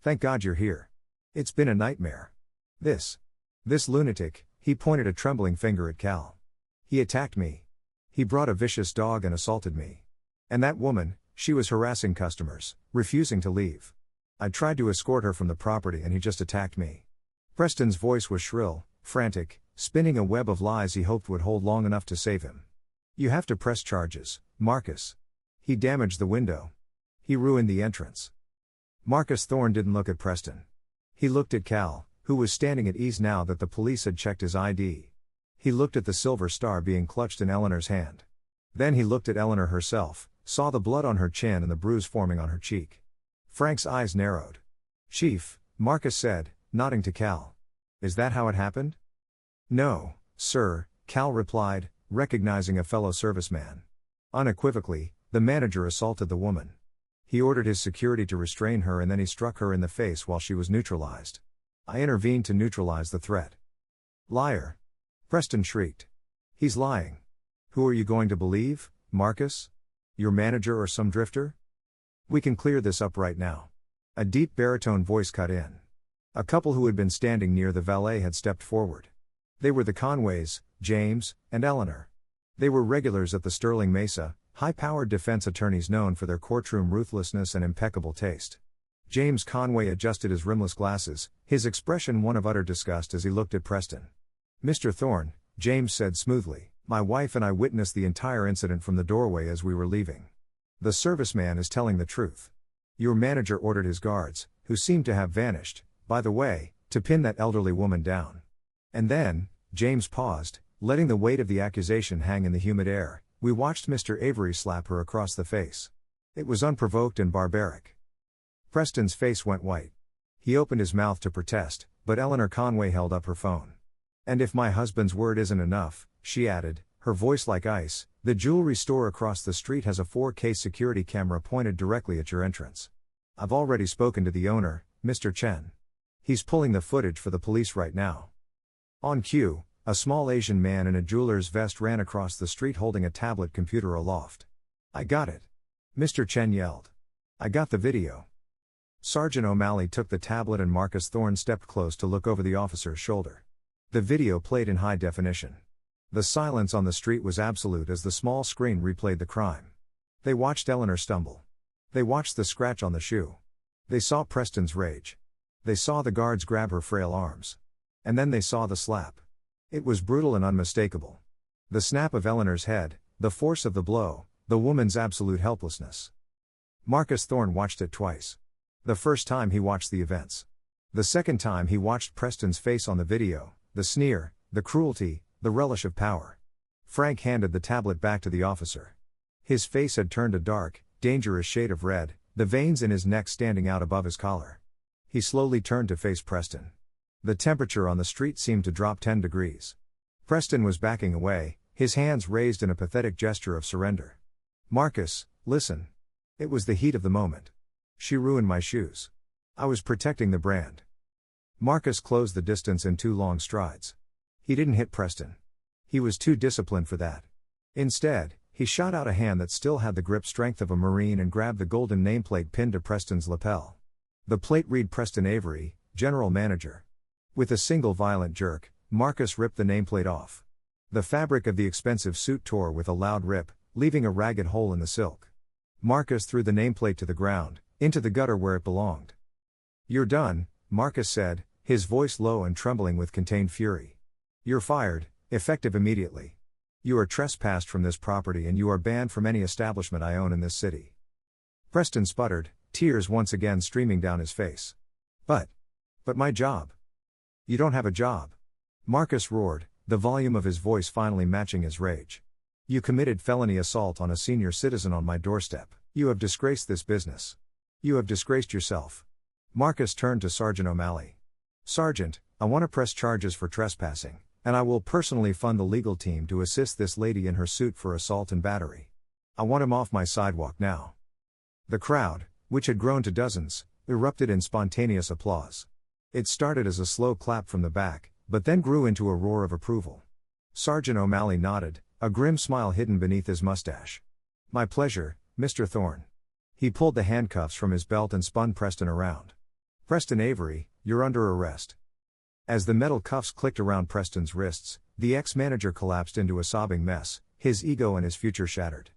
Thank God you're here. It's been a nightmare. This lunatic, he pointed a trembling finger at Cal. He attacked me. He brought a vicious dog and assaulted me. And that woman, she was harassing customers, refusing to leave. I tried to escort her from the property and he just attacked me. Preston's voice was shrill, frantic, spinning a web of lies he hoped would hold long enough to save him. You have to press charges, Marcus. He damaged the window. He ruined the entrance. Marcus Thorne didn't look at Preston. He looked at Cal, who was standing at ease now that the police had checked his ID. He looked at the silver star being clutched in Eleanor's hand. Then he looked at Eleanor herself, saw the blood on her chin and the bruise forming on her cheek. Frank's eyes narrowed. Chief, Marcus said, nodding to Cal. Is that how it happened? No, sir, Cal replied, recognizing a fellow serviceman. Unequivocally, the manager assaulted the woman. He ordered his security to restrain her and then he struck her in the face while she was neutralized. I intervened to neutralize the threat. Liar! Preston shrieked. He's lying. Who are you going to believe, Marcus? Your manager or some drifter? We can clear this up right now. A deep baritone voice cut in. A couple who had been standing near the valet had stepped forward. They were the Conways, James, and Eleanor. They were regulars at the Sterling Mesa, high-powered defense attorneys known for their courtroom ruthlessness and impeccable taste. James Conway adjusted his rimless glasses, his expression one of utter disgust as he looked at Preston. Mr. Thorne, James said smoothly, my wife and I witnessed the entire incident from the doorway as we were leaving. The serviceman is telling the truth. Your manager ordered his guards, who seemed to have vanished, by the way, to pin that elderly woman down. And then, James paused, letting the weight of the accusation hang in the humid air, we watched Mr. Avery slap her across the face. It was unprovoked and barbaric. Preston's face went white. He opened his mouth to protest, but Eleanor Conway held up her phone. And if my husband's word isn't enough, she added, her voice like ice, the jewelry store across the street has a 4K security camera pointed directly at your entrance. I've already spoken to the owner, Mr. Chen. He's pulling the footage for the police right now. On cue, a small Asian man in a jeweler's vest ran across the street holding a tablet computer aloft. I got it. Mr. Chen yelled. I got the video. Sergeant O'Malley took the tablet and Marcus Thorne stepped close to look over the officer's shoulder. The video played in high definition. The silence on the street was absolute as the small screen replayed the crime. They watched Eleanor stumble. They watched the scratch on the shoe. They saw Preston's rage. They saw the guards grab her frail arms. And then they saw the slap. It was brutal and unmistakable. The snap of Eleanor's head, the force of the blow, the woman's absolute helplessness. Marcus Thorne watched it twice. The first time he watched the events. The second time he watched Preston's face on the video, the sneer, the cruelty, the relish of power. Frank handed the tablet back to the officer. His face had turned a dark, dangerous shade of red, the veins in his neck standing out above his collar. He slowly turned to face Preston. The temperature on the street seemed to drop 10 degrees. Preston was backing away, his hands raised in a pathetic gesture of surrender. Marcus, listen. It was the heat of the moment. She ruined my shoes. I was protecting the brand. Marcus closed the distance in 2 long strides. He didn't hit Preston. He was too disciplined for that. Instead, he shot out a hand that still had the grip strength of a Marine and grabbed the golden nameplate pinned to Preston's lapel. The plate read Preston Avery, General Manager. With a single violent jerk, Marcus ripped the nameplate off. The fabric of the expensive suit tore with a loud rip, leaving a ragged hole in the silk. Marcus threw the nameplate to the ground, into the gutter where it belonged. You're done, Marcus said, his voice low and trembling with contained fury. You're fired, effective immediately. You are trespassed from this property and you are banned from any establishment I own in this city. Preston sputtered, tears once again streaming down his face. But my job. You don't have a job. Marcus roared, the volume of his voice finally matching his rage. You committed felony assault on a senior citizen on my doorstep. You have disgraced this business. You have disgraced yourself. Marcus turned to Sergeant O'Malley. Sergeant, I want to press charges for trespassing, and I will personally fund the legal team to assist this lady in her suit for assault and battery. I want him off my sidewalk now. The crowd, which had grown to dozens, erupted in spontaneous applause. It started as a slow clap from the back, but then grew into a roar of approval. Sergeant O'Malley nodded, a grim smile hidden beneath his mustache. My pleasure, Mr. Thorne. He pulled the handcuffs from his belt and spun Preston around. Preston Avery, you're under arrest. As the metal cuffs clicked around Preston's wrists, the ex-manager collapsed into a sobbing mess, his ego and his future shattered.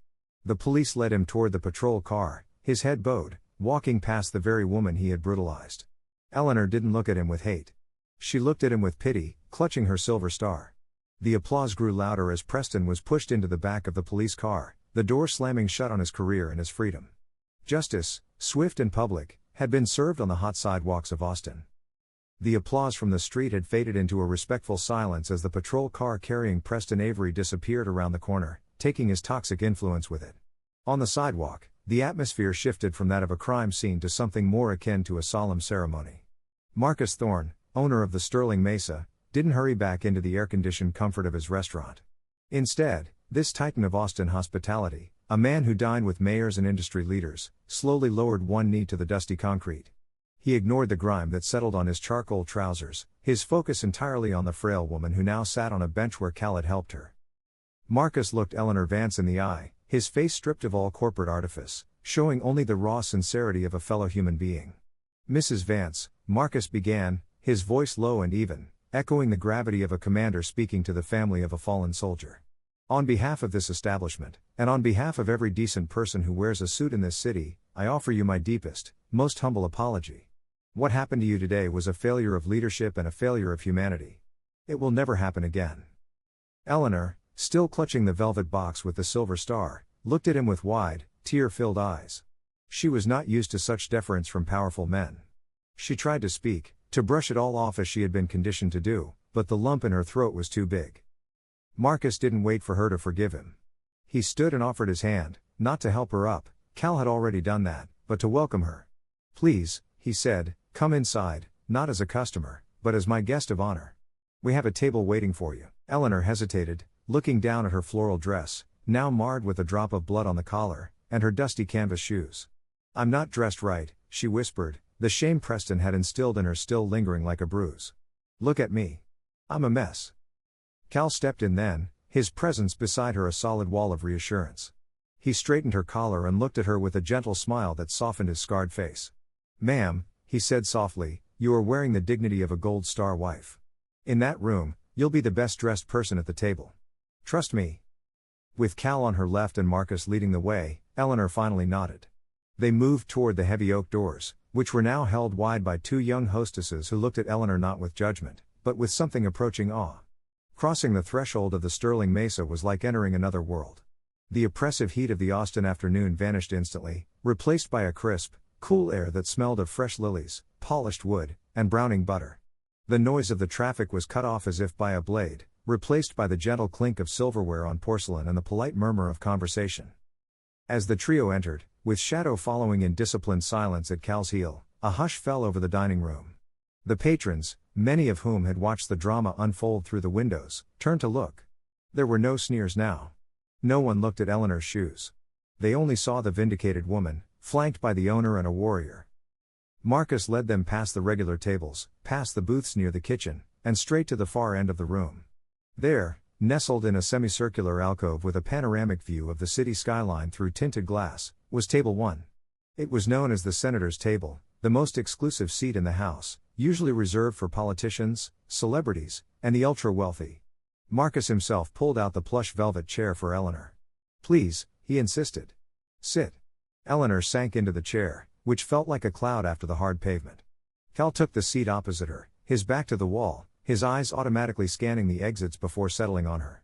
The police led him toward the patrol car, his head bowed, walking past the very woman he had brutalized. Eleanor didn't look at him with hate. She looked at him with pity, clutching her silver star. The applause grew louder as Preston was pushed into the back of the police car, the door slamming shut on his career and his freedom. Justice, swift and public, had been served on the hot sidewalks of Austin. The applause from the street had faded into a respectful silence as the patrol car carrying Preston Avery disappeared around the corner, taking his toxic influence with it. On the sidewalk, the atmosphere shifted from that of a crime scene to something more akin to a solemn ceremony. Marcus Thorne, owner of the Sterling Mesa, didn't hurry back into the air-conditioned comfort of his restaurant. Instead, this titan of Austin hospitality, a man who dined with mayors and industry leaders, slowly lowered one knee to the dusty concrete. He ignored the grime that settled on his charcoal trousers, his focus entirely on the frail woman who now sat on a bench where Cal had helped her. Marcus looked Eleanor Vance in the eye, his face stripped of all corporate artifice, showing only the raw sincerity of a fellow human being. "Mrs. Vance," Marcus began, his voice low and even, echoing the gravity of a commander speaking to the family of a fallen soldier. "On behalf of this establishment, and on behalf of every decent person who wears a suit in this city, I offer you my deepest, most humble apology. What happened to you today was a failure of leadership and a failure of humanity. It will never happen again." Eleanor, still clutching the velvet box with the silver star, looked at him with wide, tear-filled eyes. She was not used to such deference from powerful men. She tried to speak, to brush it all off as she had been conditioned to do, but the lump in her throat was too big. Marcus didn't wait for her to forgive him. He stood and offered his hand, not to help her up, Cal had already done that, but to welcome her. "Please," he said, "come inside, not as a customer, but as my guest of honor. We have a table waiting for you." Eleanor hesitated, looking down at her floral dress, now marred with a drop of blood on the collar, and her dusty canvas shoes. "I'm not dressed right," she whispered, the shame Preston had instilled in her still lingering like a bruise. "Look at me. I'm a mess." Cal stepped in then, his presence beside her a solid wall of reassurance. He straightened her collar and looked at her with a gentle smile that softened his scarred face. "Ma'am," he said softly, "you are wearing the dignity of a Gold Star wife. In that room, you'll be the best dressed person at the table. Trust me." With Cal on her left and Marcus leading the way, Eleanor finally nodded. They moved toward the heavy oak doors, which were now held wide by two young hostesses who looked at Eleanor not with judgment, but with something approaching awe. Crossing the threshold of the Sterling Mesa was like entering another world. The oppressive heat of the Austin afternoon vanished instantly, replaced by a crisp, cool air that smelled of fresh lilies, polished wood, and browning butter. The noise of the traffic was cut off as if by a blade, replaced by the gentle clink of silverware on porcelain and the polite murmur of conversation. As the trio entered, with Shadow following in disciplined silence at Cal's heel, a hush fell over the dining room. The patrons, many of whom had watched the drama unfold through the windows, turned to look. There were no sneers now. No one looked at Eleanor's shoes. They only saw the vindicated woman, flanked by the owner and a warrior. Marcus led them past the regular tables, past the booths near the kitchen, and straight to the far end of the room. There, nestled in a semicircular alcove with a panoramic view of the city skyline through tinted glass, was Table 1. It was known as the Senator's Table, the most exclusive seat in the House, usually reserved for politicians, celebrities, and the ultra-wealthy. Marcus himself pulled out the plush velvet chair for Eleanor. "Please," he insisted. "Sit." Eleanor sank into the chair, which felt like a cloud after the hard pavement. Cal took the seat opposite her, his back to the wall, his eyes automatically scanning the exits before settling on her.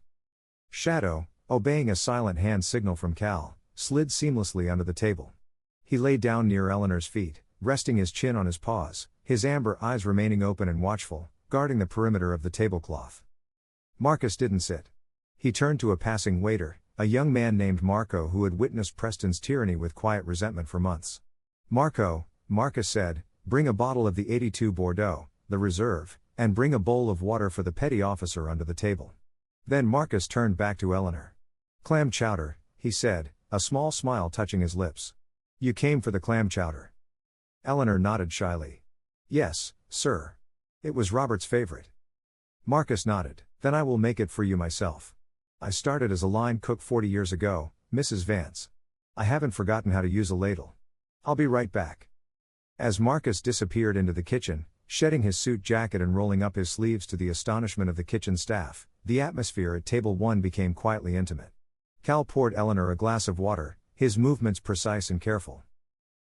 Shadow, obeying a silent hand signal from Cal, slid seamlessly under the table. He lay down near Eleanor's feet, resting his chin on his paws, his amber eyes remaining open and watchful, guarding the perimeter of the tablecloth. Marcus didn't sit. He turned to a passing waiter, a young man named Marco who had witnessed Preston's tyranny with quiet resentment for months. "Marco," Marcus said, "bring a bottle of the 82 Bordeaux, the reserve, and bring a bowl of water for the petty officer under the table." Then Marcus turned back to Eleanor. "Clam chowder," he said, a small smile touching his lips. "You came for the clam chowder." Eleanor nodded shyly. "Yes, sir. It was Robert's favorite." Marcus nodded. "Then I will make it for you myself. I started as a line cook 40 years ago, Mrs. Vance. I haven't forgotten how to use a ladle. I'll be right back." As Marcus disappeared into the kitchen, shedding his suit jacket and rolling up his sleeves to the astonishment of the kitchen staff, the atmosphere at Table 1 became quietly intimate. Cal poured Eleanor a glass of water, his movements precise and careful.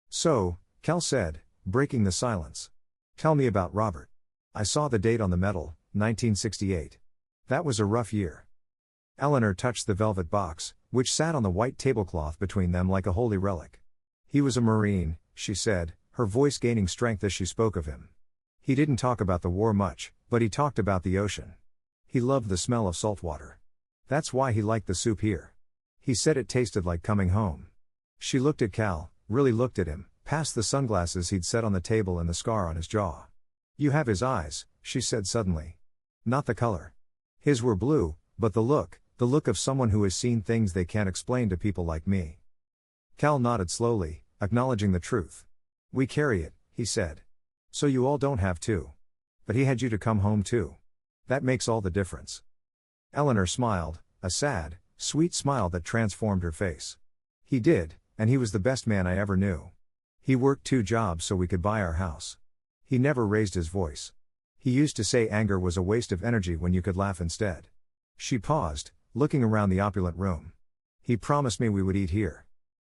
"So," Cal said, breaking the silence. "Tell me about Robert. I saw the date on the medal, 1968. That was a rough year." Eleanor touched the velvet box, which sat on the white tablecloth between them like a holy relic. "He was a Marine," she said, her voice gaining strength as she spoke of him. "He didn't talk about the war much, but he talked about the ocean. He loved the smell of salt water. That's why he liked the soup here. He said it tasted like coming home." She looked at Cal, really looked at him, past the sunglasses he'd set on the table and the scar on his jaw. "You have his eyes," she said suddenly. "Not the color. His were blue, but the look, the look of someone who has seen things they can't explain to people like me. Cal nodded slowly, acknowledging the truth. We carry it, he said. So you all don't have to. But he had you to come home too. That makes all the difference. Eleanor smiled, a sad, sweet smile that transformed her face. He did, and he was the best man I ever knew. He worked 2 jobs so we could buy our house. He never raised his voice. He used to say anger was a waste of energy when you could laugh instead. She paused, looking around the opulent room. He promised me we would eat here.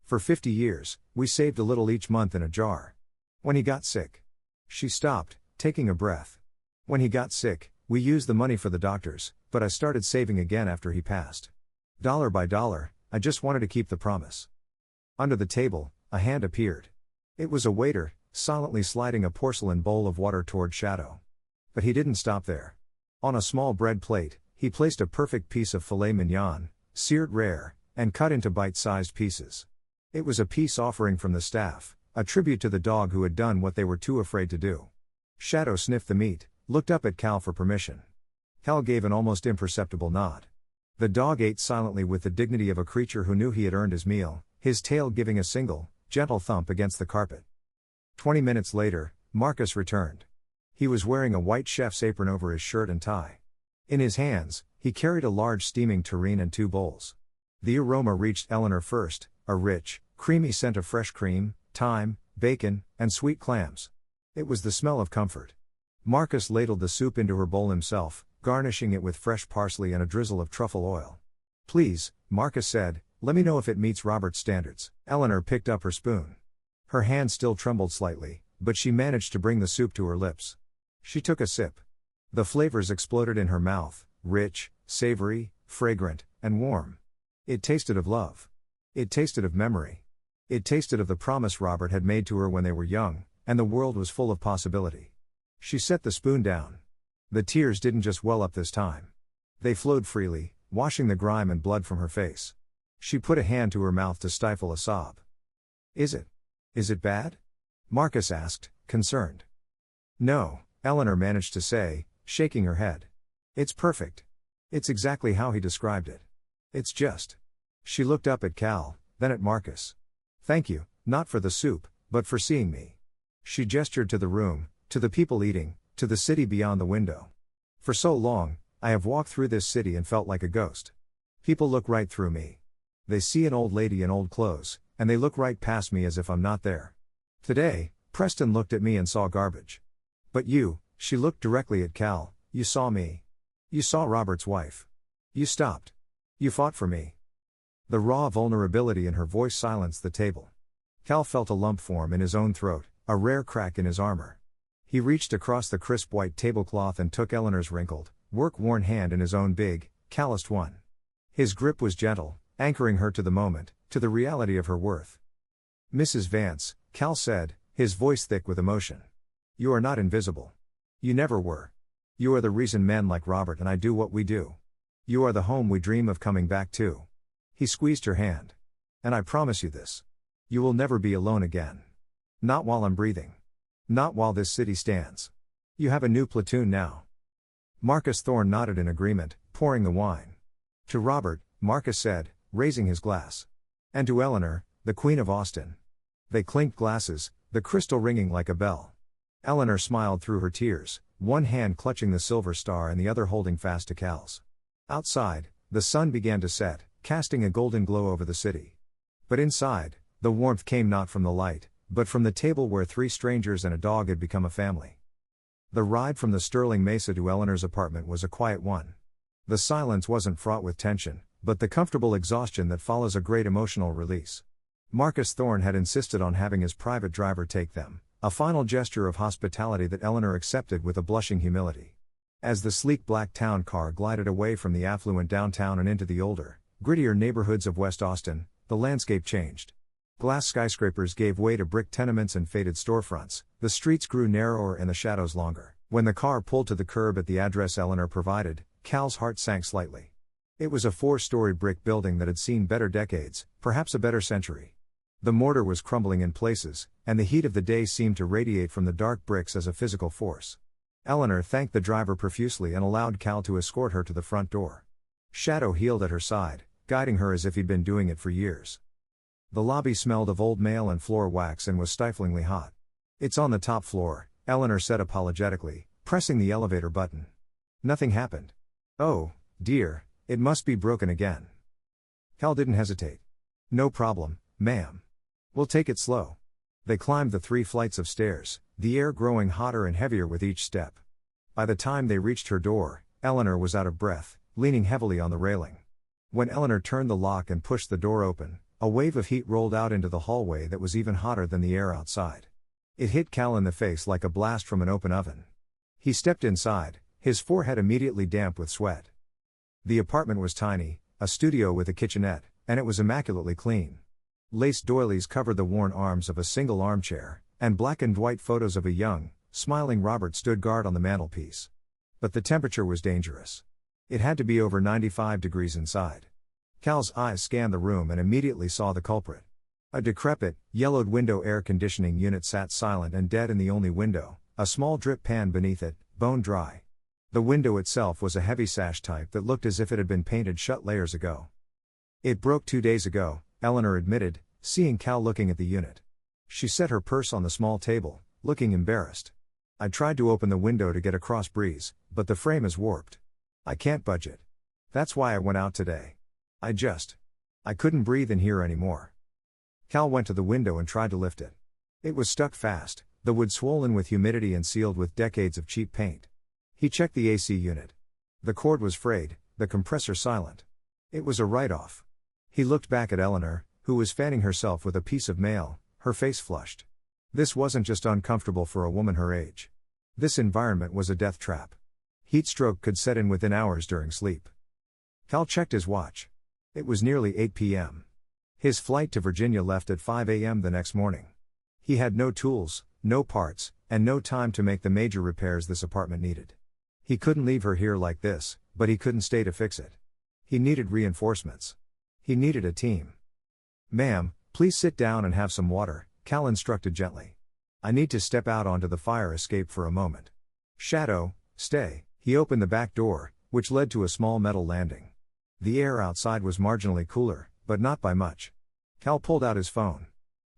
For 50 years, we saved a little each month in a jar. When he got sick. She stopped, taking a breath. When he got sick, we used the money for the doctors, but I started saving again after he passed. Dollar by dollar, I just wanted to keep the promise. Under the table, a hand appeared. It was a waiter, silently sliding a porcelain bowl of water toward Shadow. But he didn't stop there. On a small bread plate, he placed a perfect piece of filet mignon, seared rare, and cut into bite-sized pieces. It was a peace offering from the staff, a tribute to the dog who had done what they were too afraid to do. Shadow sniffed the meat, looked up at Cal for permission. Cal gave an almost imperceptible nod. The dog ate silently with the dignity of a creature who knew he had earned his meal, his tail giving a single, gentle thump against the carpet. 20 minutes later, Marcus returned. He was wearing a white chef's apron over his shirt and tie. In his hands, he carried a large steaming tureen and 2 bowls. The aroma reached Eleanor first, a rich, creamy scent of fresh cream, thyme, bacon, and sweet clams. It was the smell of comfort. Marcus ladled the soup into her bowl himself, garnishing it with fresh parsley and a drizzle of truffle oil. Please, Marcus said, let me know if it meets Robert's standards. Eleanor picked up her spoon. Her hand still trembled slightly, but she managed to bring the soup to her lips. She took a sip. The flavors exploded in her mouth, rich, savory, fragrant, and warm. It tasted of love. It tasted of memory. It tasted of the promise Robert had made to her when they were young, and the world was full of possibility. She set the spoon down. The tears didn't just well up this time. They flowed freely, washing the grime and blood from her face. She put a hand to her mouth to stifle a sob. Is it bad? Marcus asked, concerned. No, Eleanor managed to say, shaking her head. It's perfect. It's exactly how he described it. It's just. She looked up at Cal, then at Marcus. Thank you, not for the soup, but for seeing me. She gestured to the room, to the people eating, to the city beyond the window. For so long, I have walked through this city and felt like a ghost. People look right through me. They see an old lady in old clothes, and they look right past me as if I'm not there. Today, Preston looked at me and saw garbage. But you, she looked directly at Cal, you saw me. You saw Robert's wife. You stopped. You fought for me. The raw vulnerability in her voice silenced the table. Cal felt a lump form in his own throat, a rare crack in his armor. He reached across the crisp white tablecloth and took Eleanor's wrinkled, work-worn hand in his own big, calloused one. His grip was gentle, anchoring her to the moment, to the reality of her worth. Mrs. Vance, Cal said, his voice thick with emotion. You are not invisible. You never were. You are the reason men like Robert and I do what we do. You are the home we dream of coming back to. He squeezed her hand. And I promise you this. You will never be alone again. Not while I'm breathing. Not while this city stands. You have a new platoon now. Marcus Thorne nodded in agreement, pouring the wine. To Robert, Marcus said, raising his glass. And to Eleanor, the Queen of Austin. They clinked glasses, the crystal ringing like a bell. Eleanor smiled through her tears, one hand clutching the silver star and the other holding fast to Cal's. Outside, the sun began to set, casting a golden glow over the city. But inside, the warmth came not from the light, but from the table where 3 strangers and a dog had become a family. The ride from the Sterling Mesa to Eleanor's apartment was a quiet one. The silence wasn't fraught with tension, but the comfortable exhaustion that follows a great emotional release. Marcus Thorne had insisted on having his private driver take them, a final gesture of hospitality that Eleanor accepted with a blushing humility. As the sleek black town car glided away from the affluent downtown and into the older, grittier neighborhoods of West Austin, the landscape changed. Glass skyscrapers gave way to brick tenements and faded storefronts, the streets grew narrower and the shadows longer. When the car pulled to the curb at the address Eleanor provided, Cal's heart sank slightly. It was a 4-story brick building that had seen better decades, perhaps a better century. The mortar was crumbling in places, and the heat of the day seemed to radiate from the dark bricks as a physical force. Eleanor thanked the driver profusely and allowed Cal to escort her to the front door. Shadow heeled at her side, guiding her as if he'd been doing it for years. The lobby smelled of old mail and floor wax and was stiflingly hot. "It's on the top floor," Eleanor said apologetically, pressing the elevator button. Nothing happened. "Oh, dear, it must be broken again." Cal didn't hesitate. "No problem, ma'am. We'll take it slow." They climbed the 3 flights of stairs, the air growing hotter and heavier with each step. By the time they reached her door, Eleanor was out of breath, leaning heavily on the railing. When Eleanor turned the lock and pushed the door open, a wave of heat rolled out into the hallway that was even hotter than the air outside. It hit Cal in the face like a blast from an open oven. He stepped inside, his forehead immediately damp with sweat. The apartment was tiny, a studio with a kitchenette, and it was immaculately clean. Lace doilies covered the worn arms of a single armchair, and black and white photos of a young, smiling Robert stood guard on the mantelpiece. But the temperature was dangerous. It had to be over 95 degrees inside. Cal's eyes scanned the room and immediately saw the culprit. A decrepit, yellowed window air conditioning unit sat silent and dead in the only window, a small drip pan beneath it, bone dry. The window itself was a heavy sash type that looked as if it had been painted shut layers ago. "It broke 2 days ago," Eleanor admitted, seeing Cal looking at the unit. She set her purse on the small table, looking embarrassed. "I tried to open the window to get a cross breeze, but the frame is warped. I can't budge it. That's why I went out today. I couldn't breathe in here anymore." Cal went to the window and tried to lift it. It was stuck fast, the wood swollen with humidity and sealed with decades of cheap paint. He checked the AC unit. The cord was frayed, the compressor silent. It was a write-off. He looked back at Eleanor, who was fanning herself with a piece of mail, her face flushed. This wasn't just uncomfortable for a woman her age. This environment was a death trap. Heat stroke could set in within hours during sleep. Cal checked his watch. It was nearly 8 p.m. His flight to Virginia left at 5 a.m. the next morning. He had no tools, no parts, and no time to make the major repairs this apartment needed. He couldn't leave her here like this, but he couldn't stay to fix it. He needed reinforcements. He needed a team. "Ma'am, please sit down and have some water," Cal instructed gently. "I need to step out onto the fire escape for a moment." "Shadow, stay." He opened the back door, which led to a small metal landing. The air outside was marginally cooler, but not by much. Cal pulled out his phone.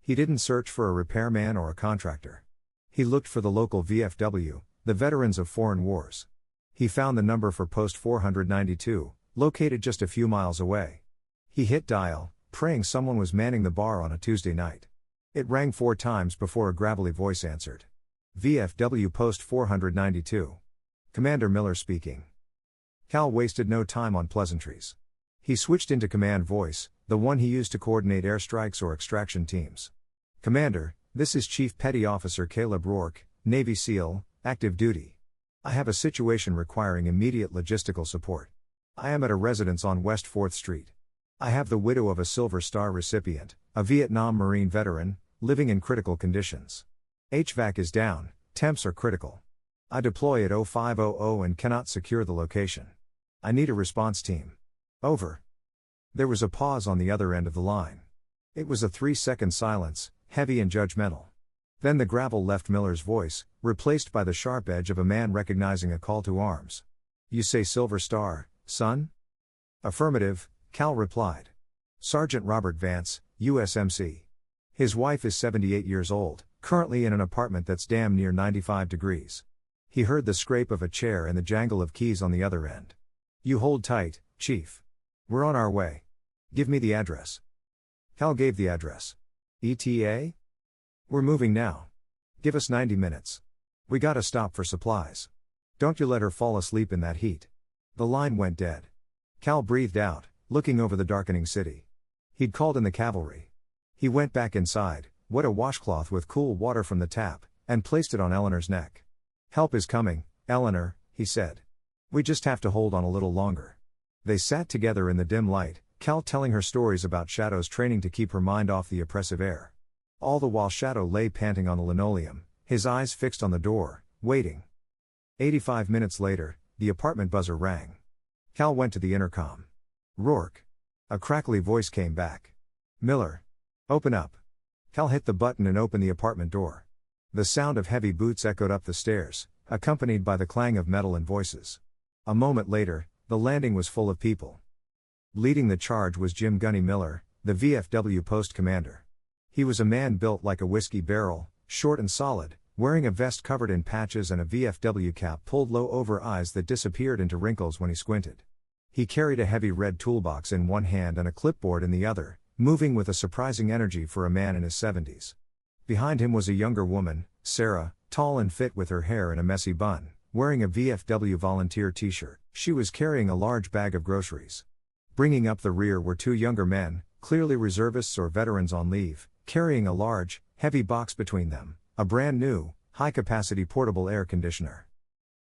He didn't search for a repairman or a contractor. He looked for the local VFW, the Veterans of Foreign Wars. He found the number for post 492, located just a few miles away. He hit dial, praying someone was manning the bar on a Tuesday night. It rang 4 times before a gravelly voice answered. "VFW Post 492. Commander Miller speaking." Cal wasted no time on pleasantries. He switched into command voice, the one he used to coordinate airstrikes or extraction teams. "Commander, this is Chief Petty Officer Caleb Rourke, Navy SEAL, active duty. I have a situation requiring immediate logistical support. I am at a residence on West 4th Street. I have the widow of a Silver Star recipient, a Vietnam Marine veteran, living in critical conditions. HVAC is down, temps are critical. I deploy at 0500 and cannot secure the location. I need a response team. Over." There was a pause on the other end of the line. It was a 3-second silence, heavy and judgmental. Then the gravel left Miller's voice, replaced by the sharp edge of a man recognizing a call to arms. "You say Silver Star, son?" "Affirmative," Cal replied. "Sergeant Robert Vance, USMC. His wife is 78 years old, currently in an apartment that's damn near 95 degrees. He heard the scrape of a chair and the jangle of keys on the other end. You hold tight, Chief. We're on our way. Give me the address." Cal gave the address. "ETA? We're moving now. Give us 90 minutes. We gotta stop for supplies. Don't you let her fall asleep in that heat." The line went dead. Cal breathed out, looking over the darkening city. He'd called in the cavalry. He went back inside, wet a washcloth with cool water from the tap, and placed it on Eleanor's neck. "Help is coming, Eleanor," he said. "We just have to hold on a little longer." They sat together in the dim light, Cal telling her stories about Shadow's training to keep her mind off the oppressive air. All the while Shadow lay panting on the linoleum, his eyes fixed on the door, waiting. 85 minutes later, the apartment buzzer rang. Cal went to the intercom. "Rourke." A crackly voice came back. "Miller. Open up." Cal hit the button and opened the apartment door. The sound of heavy boots echoed up the stairs, accompanied by the clang of metal and voices. A moment later, the landing was full of people. Leading the charge was Jim "Gunny" Miller, the VFW post commander. He was a man built like a whiskey barrel, short and solid, wearing a vest covered in patches and a VFW cap pulled low over eyes that disappeared into wrinkles when he squinted. He carried a heavy red toolbox in one hand and a clipboard in the other, moving with a surprising energy for a man in his 70s. Behind him was a younger woman, Sarah, tall and fit with her hair in a messy bun, wearing a VFW volunteer t-shirt. She was carrying a large bag of groceries. Bringing up the rear were two younger men, clearly reservists or veterans on leave, carrying a large, heavy box between them, a brand new, high-capacity portable air conditioner.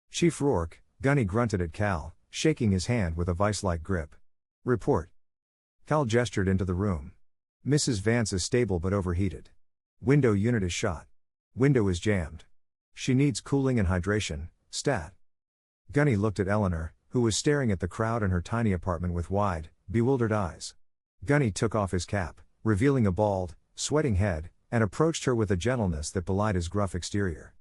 "Chief Rourke," Gunny grunted at Cal, shaking his hand with a vice-like grip. "Report." Cal gestured into the room. "Mrs. Vance is stable but overheated. Window unit is shot. Window is jammed. She needs cooling and hydration, stat." Gunny looked at Eleanor, who was staring at the crowd in her tiny apartment with wide, bewildered eyes. Gunny took off his cap, revealing a bald, sweating head, and approached her with a gentleness that belied his gruff exterior.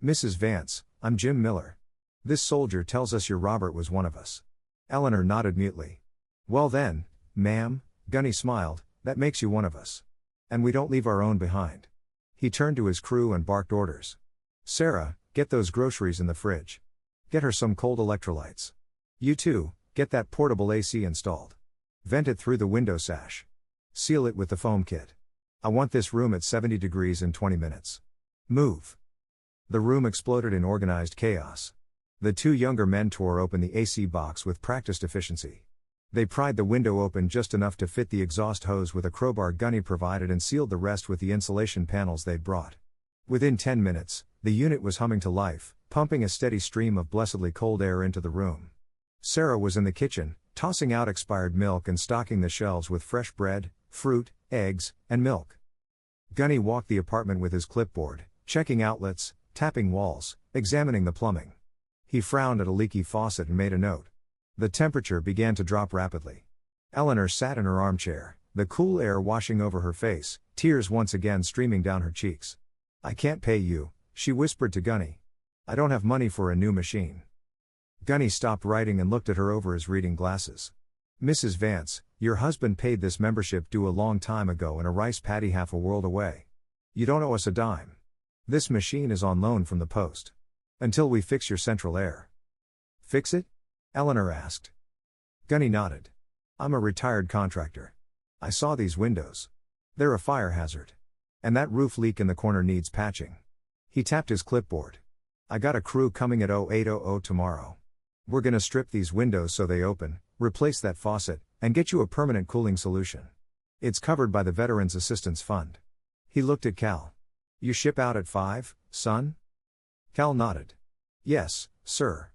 "Mrs. Vance, I'm Jim Miller. This soldier tells us your Robert was one of us." Eleanor nodded mutely. "Well then, ma'am," Gunny smiled, "that makes you one of us. And we don't leave our own behind." He turned to his crew and barked orders. "Sarah, get those groceries in the fridge. Get her some cold electrolytes. You two, get that portable AC installed. Vent it through the window sash. Seal it with the foam kit. I want this room at 70 degrees in 20 minutes. Move." The room exploded in organized chaos. The two younger men tore open the AC box with practiced efficiency. They pried the window open just enough to fit the exhaust hose with a crowbar Gunny provided and sealed the rest with the insulation panels they'd brought. Within 10 minutes, the unit was humming to life, pumping a steady stream of blessedly cold air into the room. Sarah was in the kitchen, tossing out expired milk and stocking the shelves with fresh bread, fruit, eggs, and milk. Gunny walked the apartment with his clipboard, checking outlets, tapping walls, examining the plumbing. He frowned at a leaky faucet and made a note. The temperature began to drop rapidly. Eleanor sat in her armchair, the cool air washing over her face, tears once again streaming down her cheeks. "I can't pay you," she whispered to Gunny. "I don't have money for a new machine." Gunny stopped writing and looked at her over his reading glasses. "Mrs. Vance, your husband paid this membership due a long time ago in a rice paddy half a world away. You don't owe us a dime. This machine is on loan from the post. Until we fix your central air." "Fix it?" Eleanor asked. Gunny nodded. "I'm a retired contractor. I saw these windows. They're a fire hazard. And that roof leak in the corner needs patching." He tapped his clipboard. "I got a crew coming at 0800 tomorrow. We're gonna strip these windows so they open, replace that faucet, and get you a permanent cooling solution. It's covered by the Veterans Assistance Fund." He looked at Cal. "You ship out at 5, son?" Cal nodded. "Yes, sir."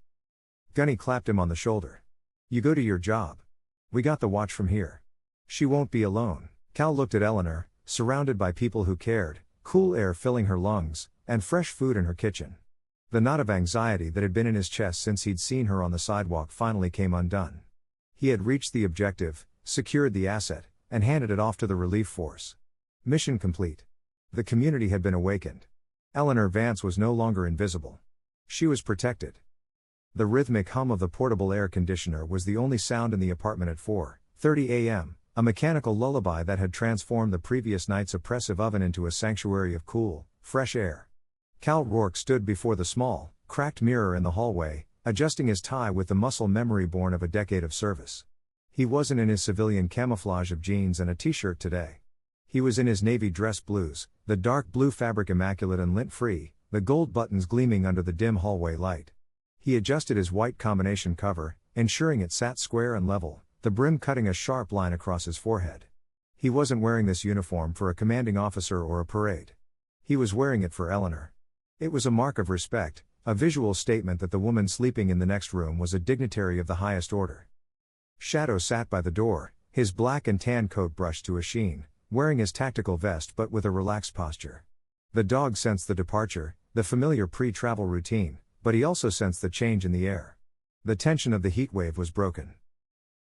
Gunny clapped him on the shoulder. "You go to your job. We got the watch from here. She won't be alone." Cal looked at Eleanor, surrounded by people who cared, cool air filling her lungs, and fresh food in her kitchen. The knot of anxiety that had been in his chest since he'd seen her on the sidewalk finally came undone. He had reached the objective, secured the asset, and handed it off to the relief force. Mission complete. The community had been awakened. Eleanor Vance was no longer invisible. She was protected. The rhythmic hum of the portable air conditioner was the only sound in the apartment at 4:30 a.m., a mechanical lullaby that had transformed the previous night's oppressive oven into a sanctuary of cool, fresh air. Cal Rourke stood before the small, cracked mirror in the hallway, adjusting his tie with the muscle memory born of a decade of service. He wasn't in his civilian camouflage of jeans and a t-shirt today. He was in his navy dress blues, the dark blue fabric immaculate and lint-free, the gold buttons gleaming under the dim hallway light. He adjusted his white combination cover, ensuring it sat square and level, the brim cutting a sharp line across his forehead. He wasn't wearing this uniform for a commanding officer or a parade. He was wearing it for Eleanor. It was a mark of respect, a visual statement that the woman sleeping in the next room was a dignitary of the highest order. Shadow sat by the door, his black and tan coat brushed to a sheen, wearing his tactical vest but with a relaxed posture. The dog sensed the departure, the familiar pre-travel routine, but he also sensed the change in the air. The tension of the heat wave was broken.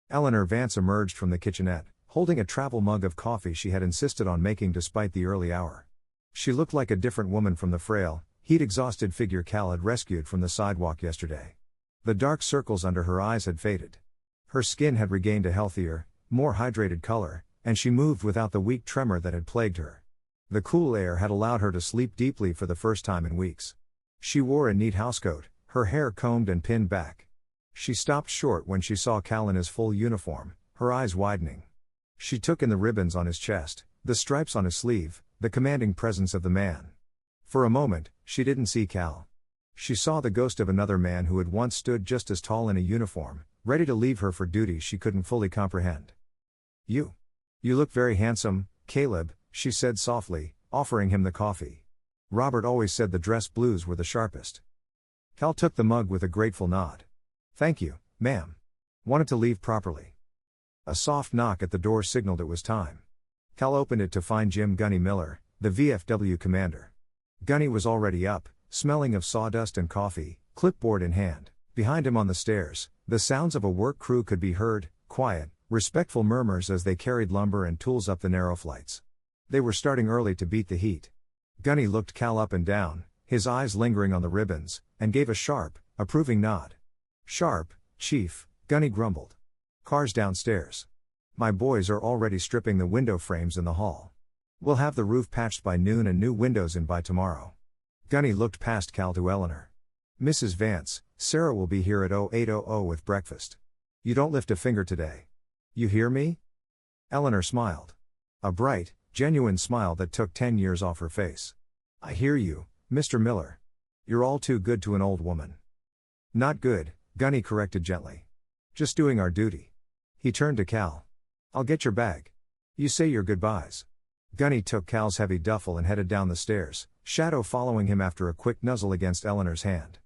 Eleanor Vance emerged from the kitchenette, holding a travel mug of coffee she had insisted on making despite the early hour. She looked like a different woman from the frail, heat-exhausted figure Cal had rescued from the sidewalk yesterday. The dark circles under her eyes had faded. Her skin had regained a healthier, more hydrated color, and she moved without the weak tremor that had plagued her. The cool air had allowed her to sleep deeply for the first time in weeks. She wore a neat housecoat, her hair combed and pinned back. She stopped short when she saw Cal in his full uniform, her eyes widening. She took in the ribbons on his chest, the stripes on his sleeve, the commanding presence of the man. For a moment, she didn't see Cal. She saw the ghost of another man who had once stood just as tall in a uniform, ready to leave her for duties she couldn't fully comprehend. You look very handsome, Caleb," she said softly, offering him the coffee. Robert always said the dress blues were the sharpest. Cal took the mug with a grateful nod. "Thank you, ma'am. Wanted to leave properly." A soft knock at the door signaled it was time. Cal opened it to find Jim Gunny Miller, the VFW commander. Gunny was already up, smelling of sawdust and coffee, clipboard in hand. Behind him on the stairs, the sounds of a work crew could be heard, quiet, respectful murmurs as they carried lumber and tools up the narrow flights. They were starting early to beat the heat. Gunny looked Cal up and down, his eyes lingering on the ribbons, and gave a sharp, approving nod. "Sharp, Chief," Gunny grumbled. "Cars downstairs. My boys are already stripping the window frames in the hall. We'll have the roof patched by noon and new windows in by tomorrow." Gunny looked past Cal to Eleanor. "Mrs. Vance, Sarah will be here at 0800 with breakfast. You don't lift a finger today. You hear me?" Eleanor smiled. A bright, genuine smile that took 10 years off her face. "I hear you, Mr. Miller. You're all too good to an old woman." "Not good," Gunny corrected gently. "Just doing our duty." He turned to Cal. "I'll get your bag. You say your goodbyes." Gunny took Cal's heavy duffel and headed down the stairs, Shadow following him after a quick nuzzle against Eleanor's hand.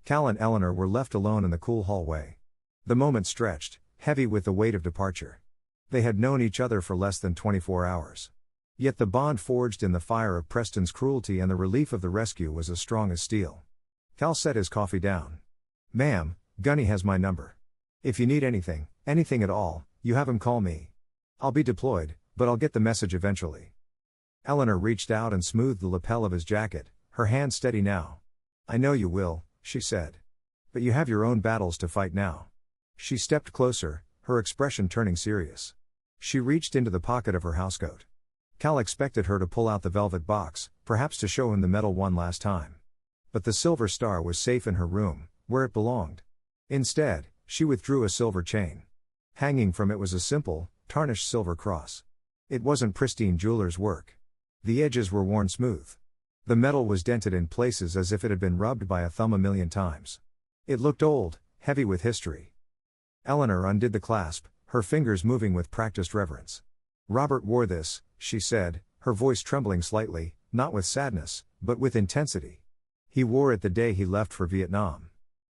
Cal and Eleanor were left alone in the cool hallway. The moment stretched, heavy with the weight of departure. They had known each other for less than 24 hours. Yet the bond forged in the fire of Preston's cruelty and the relief of the rescue was as strong as steel. Cal set his coffee down. "Ma'am, Gunny has my number. If you need anything at all, you have him call me. I'll be deployed, but I'll get the message eventually." Eleanor reached out and smoothed the lapel of his jacket, her hand steady now. "I know you will," she said. "But you have your own battles to fight now." She stepped closer, her expression turning serious. She reached into the pocket of her housecoat. Cal expected her to pull out the velvet box, perhaps to show him the medal one last time. But the silver star was safe in her room, where it belonged. Instead, she withdrew a silver chain. Hanging from it was a simple, tarnished silver cross. It wasn't pristine jeweler's work. The edges were worn smooth. The metal was dented in places as if it had been rubbed by a thumb a million times. It looked old, heavy with history. Eleanor undid the clasp, her fingers moving with practiced reverence. "Robert wore this," she said, her voice trembling slightly, not with sadness, but with intensity. "He wore it the day he left for Vietnam.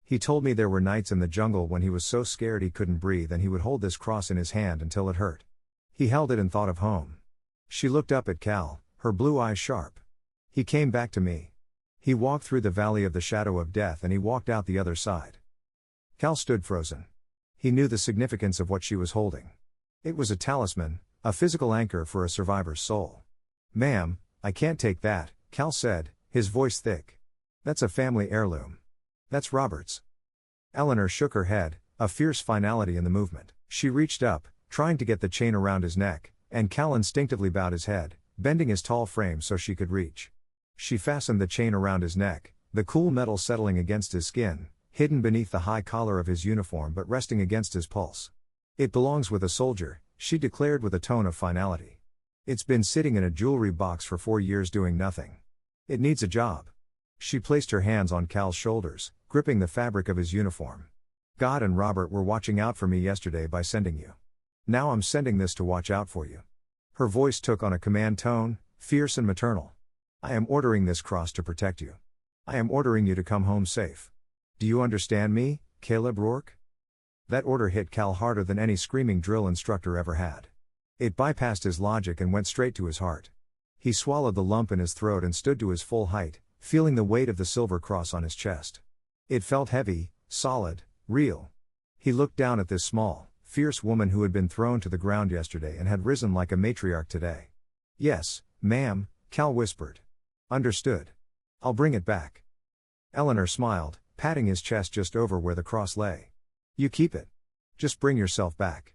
He told me there were nights in the jungle when he was so scared he couldn't breathe and he would hold this cross in his hand until it hurt. He held it and thought of home." She looked up at Cal, her blue eyes sharp. "He came back to me. He walked through the valley of the shadow of death and he walked out the other side." Cal stood frozen. He knew the significance of what she was holding. It was a talisman, a physical anchor for a survivor's soul. "Ma'am, I can't take that," Cal said, his voice thick. "That's a family heirloom. That's Robert's." Eleanor shook her head, a fierce finality in the movement. She reached up, trying to get the chain around his neck, and Cal instinctively bowed his head, bending his tall frame so she could reach. She fastened the chain around his neck, the cool metal settling against his skin, hidden beneath the high collar of his uniform but resting against his pulse. "It belongs with a soldier," she declared with a tone of finality. "It's been sitting in a jewelry box for 4 years doing nothing. It needs a job." She placed her hands on Cal's shoulders, gripping the fabric of his uniform. "God and Robert were watching out for me yesterday by sending you. Now I'm sending this to watch out for you." Her voice took on a command tone, fierce and maternal. "I am ordering this cross to protect you. I am ordering you to come home safe. Do you understand me, Caleb Rourke?" That order hit Cal harder than any screaming drill instructor ever had. It bypassed his logic and went straight to his heart. He swallowed the lump in his throat and stood to his full height, feeling the weight of the silver cross on his chest. It felt heavy, solid, real. He looked down at this small, fierce woman who had been thrown to the ground yesterday and had risen like a matriarch today. "Yes, ma'am," Cal whispered. "Understood. I'll bring it back." Eleanor smiled, patting his chest just over where the cross lay. "You keep it. Just bring yourself back."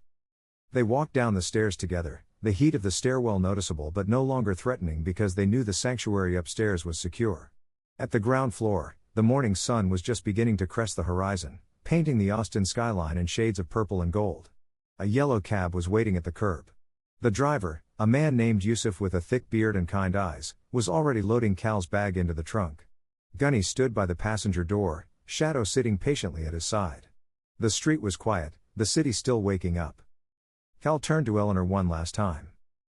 They walked down the stairs together, the heat of the stairwell noticeable but no longer threatening because they knew the sanctuary upstairs was secure. At the ground floor, the morning sun was just beginning to crest the horizon, painting the Austin skyline in shades of purple and gold. A yellow cab was waiting at the curb. The driver, a man named Yusuf with a thick beard and kind eyes, was already loading Cal's bag into the trunk. Gunny stood by the passenger door, Shadow sitting patiently at his side. The street was quiet, the city still waking up. Cal turned to Eleanor one last time.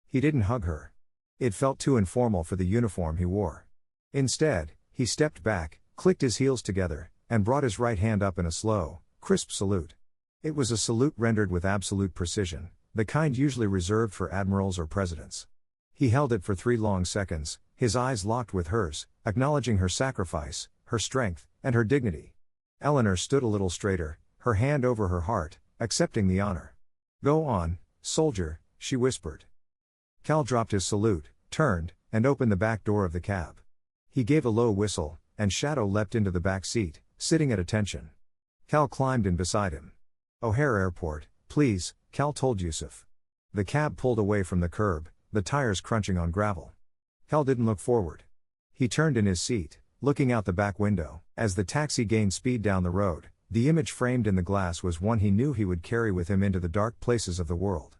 He didn't hug her. It felt too informal for the uniform he wore. Instead, he stepped back, clicked his heels together, and brought his right hand up in a slow, crisp salute. It was a salute rendered with absolute precision, the kind usually reserved for admirals or presidents. He held it for 3 long seconds, his eyes locked with hers, acknowledging her sacrifice, her strength, and her dignity. Eleanor stood a little straighter, her hand over her heart, accepting the honor. "Go on, soldier," she whispered. Cal dropped his salute, turned, and opened the back door of the cab. He gave a low whistle, and Shadow leapt into the back seat, sitting at attention. Cal climbed in beside him. "O'Hare Airport, please," Cal told Yusuf. The cab pulled away from the curb, the tires crunching on gravel. Cal didn't look forward. He turned in his seat, looking out the back window. As the taxi gained speed down the road, the image framed in the glass was one he knew he would carry with him into the dark places of the world.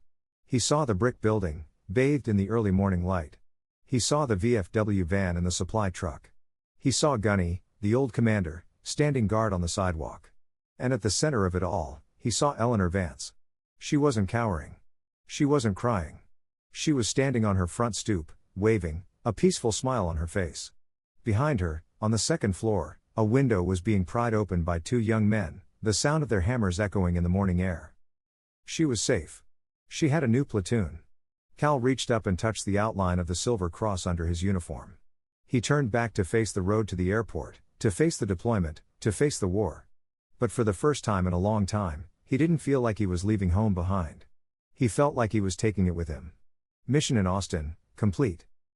He saw the brick building, bathed in the early morning light. He saw the VFW van and the supply truck. He saw Gunny, the old commander, standing guard on the sidewalk. And at the center of it all, he saw Eleanor Vance. She wasn't cowering. She wasn't crying. She was standing on her front stoop, waving, a peaceful smile on her face. Behind her, on the second floor, a window was being pried open by 2 young men, the sound of their hammers echoing in the morning air. She was safe. She had a new platoon. Cal reached up and touched the outline of the silver cross under his uniform. He turned back to face the road to the airport, to face the deployment, to face the war. But for the first time in a long time, he didn't feel like he was leaving home behind. He felt like he was taking it with him. Mission in Austin, complete.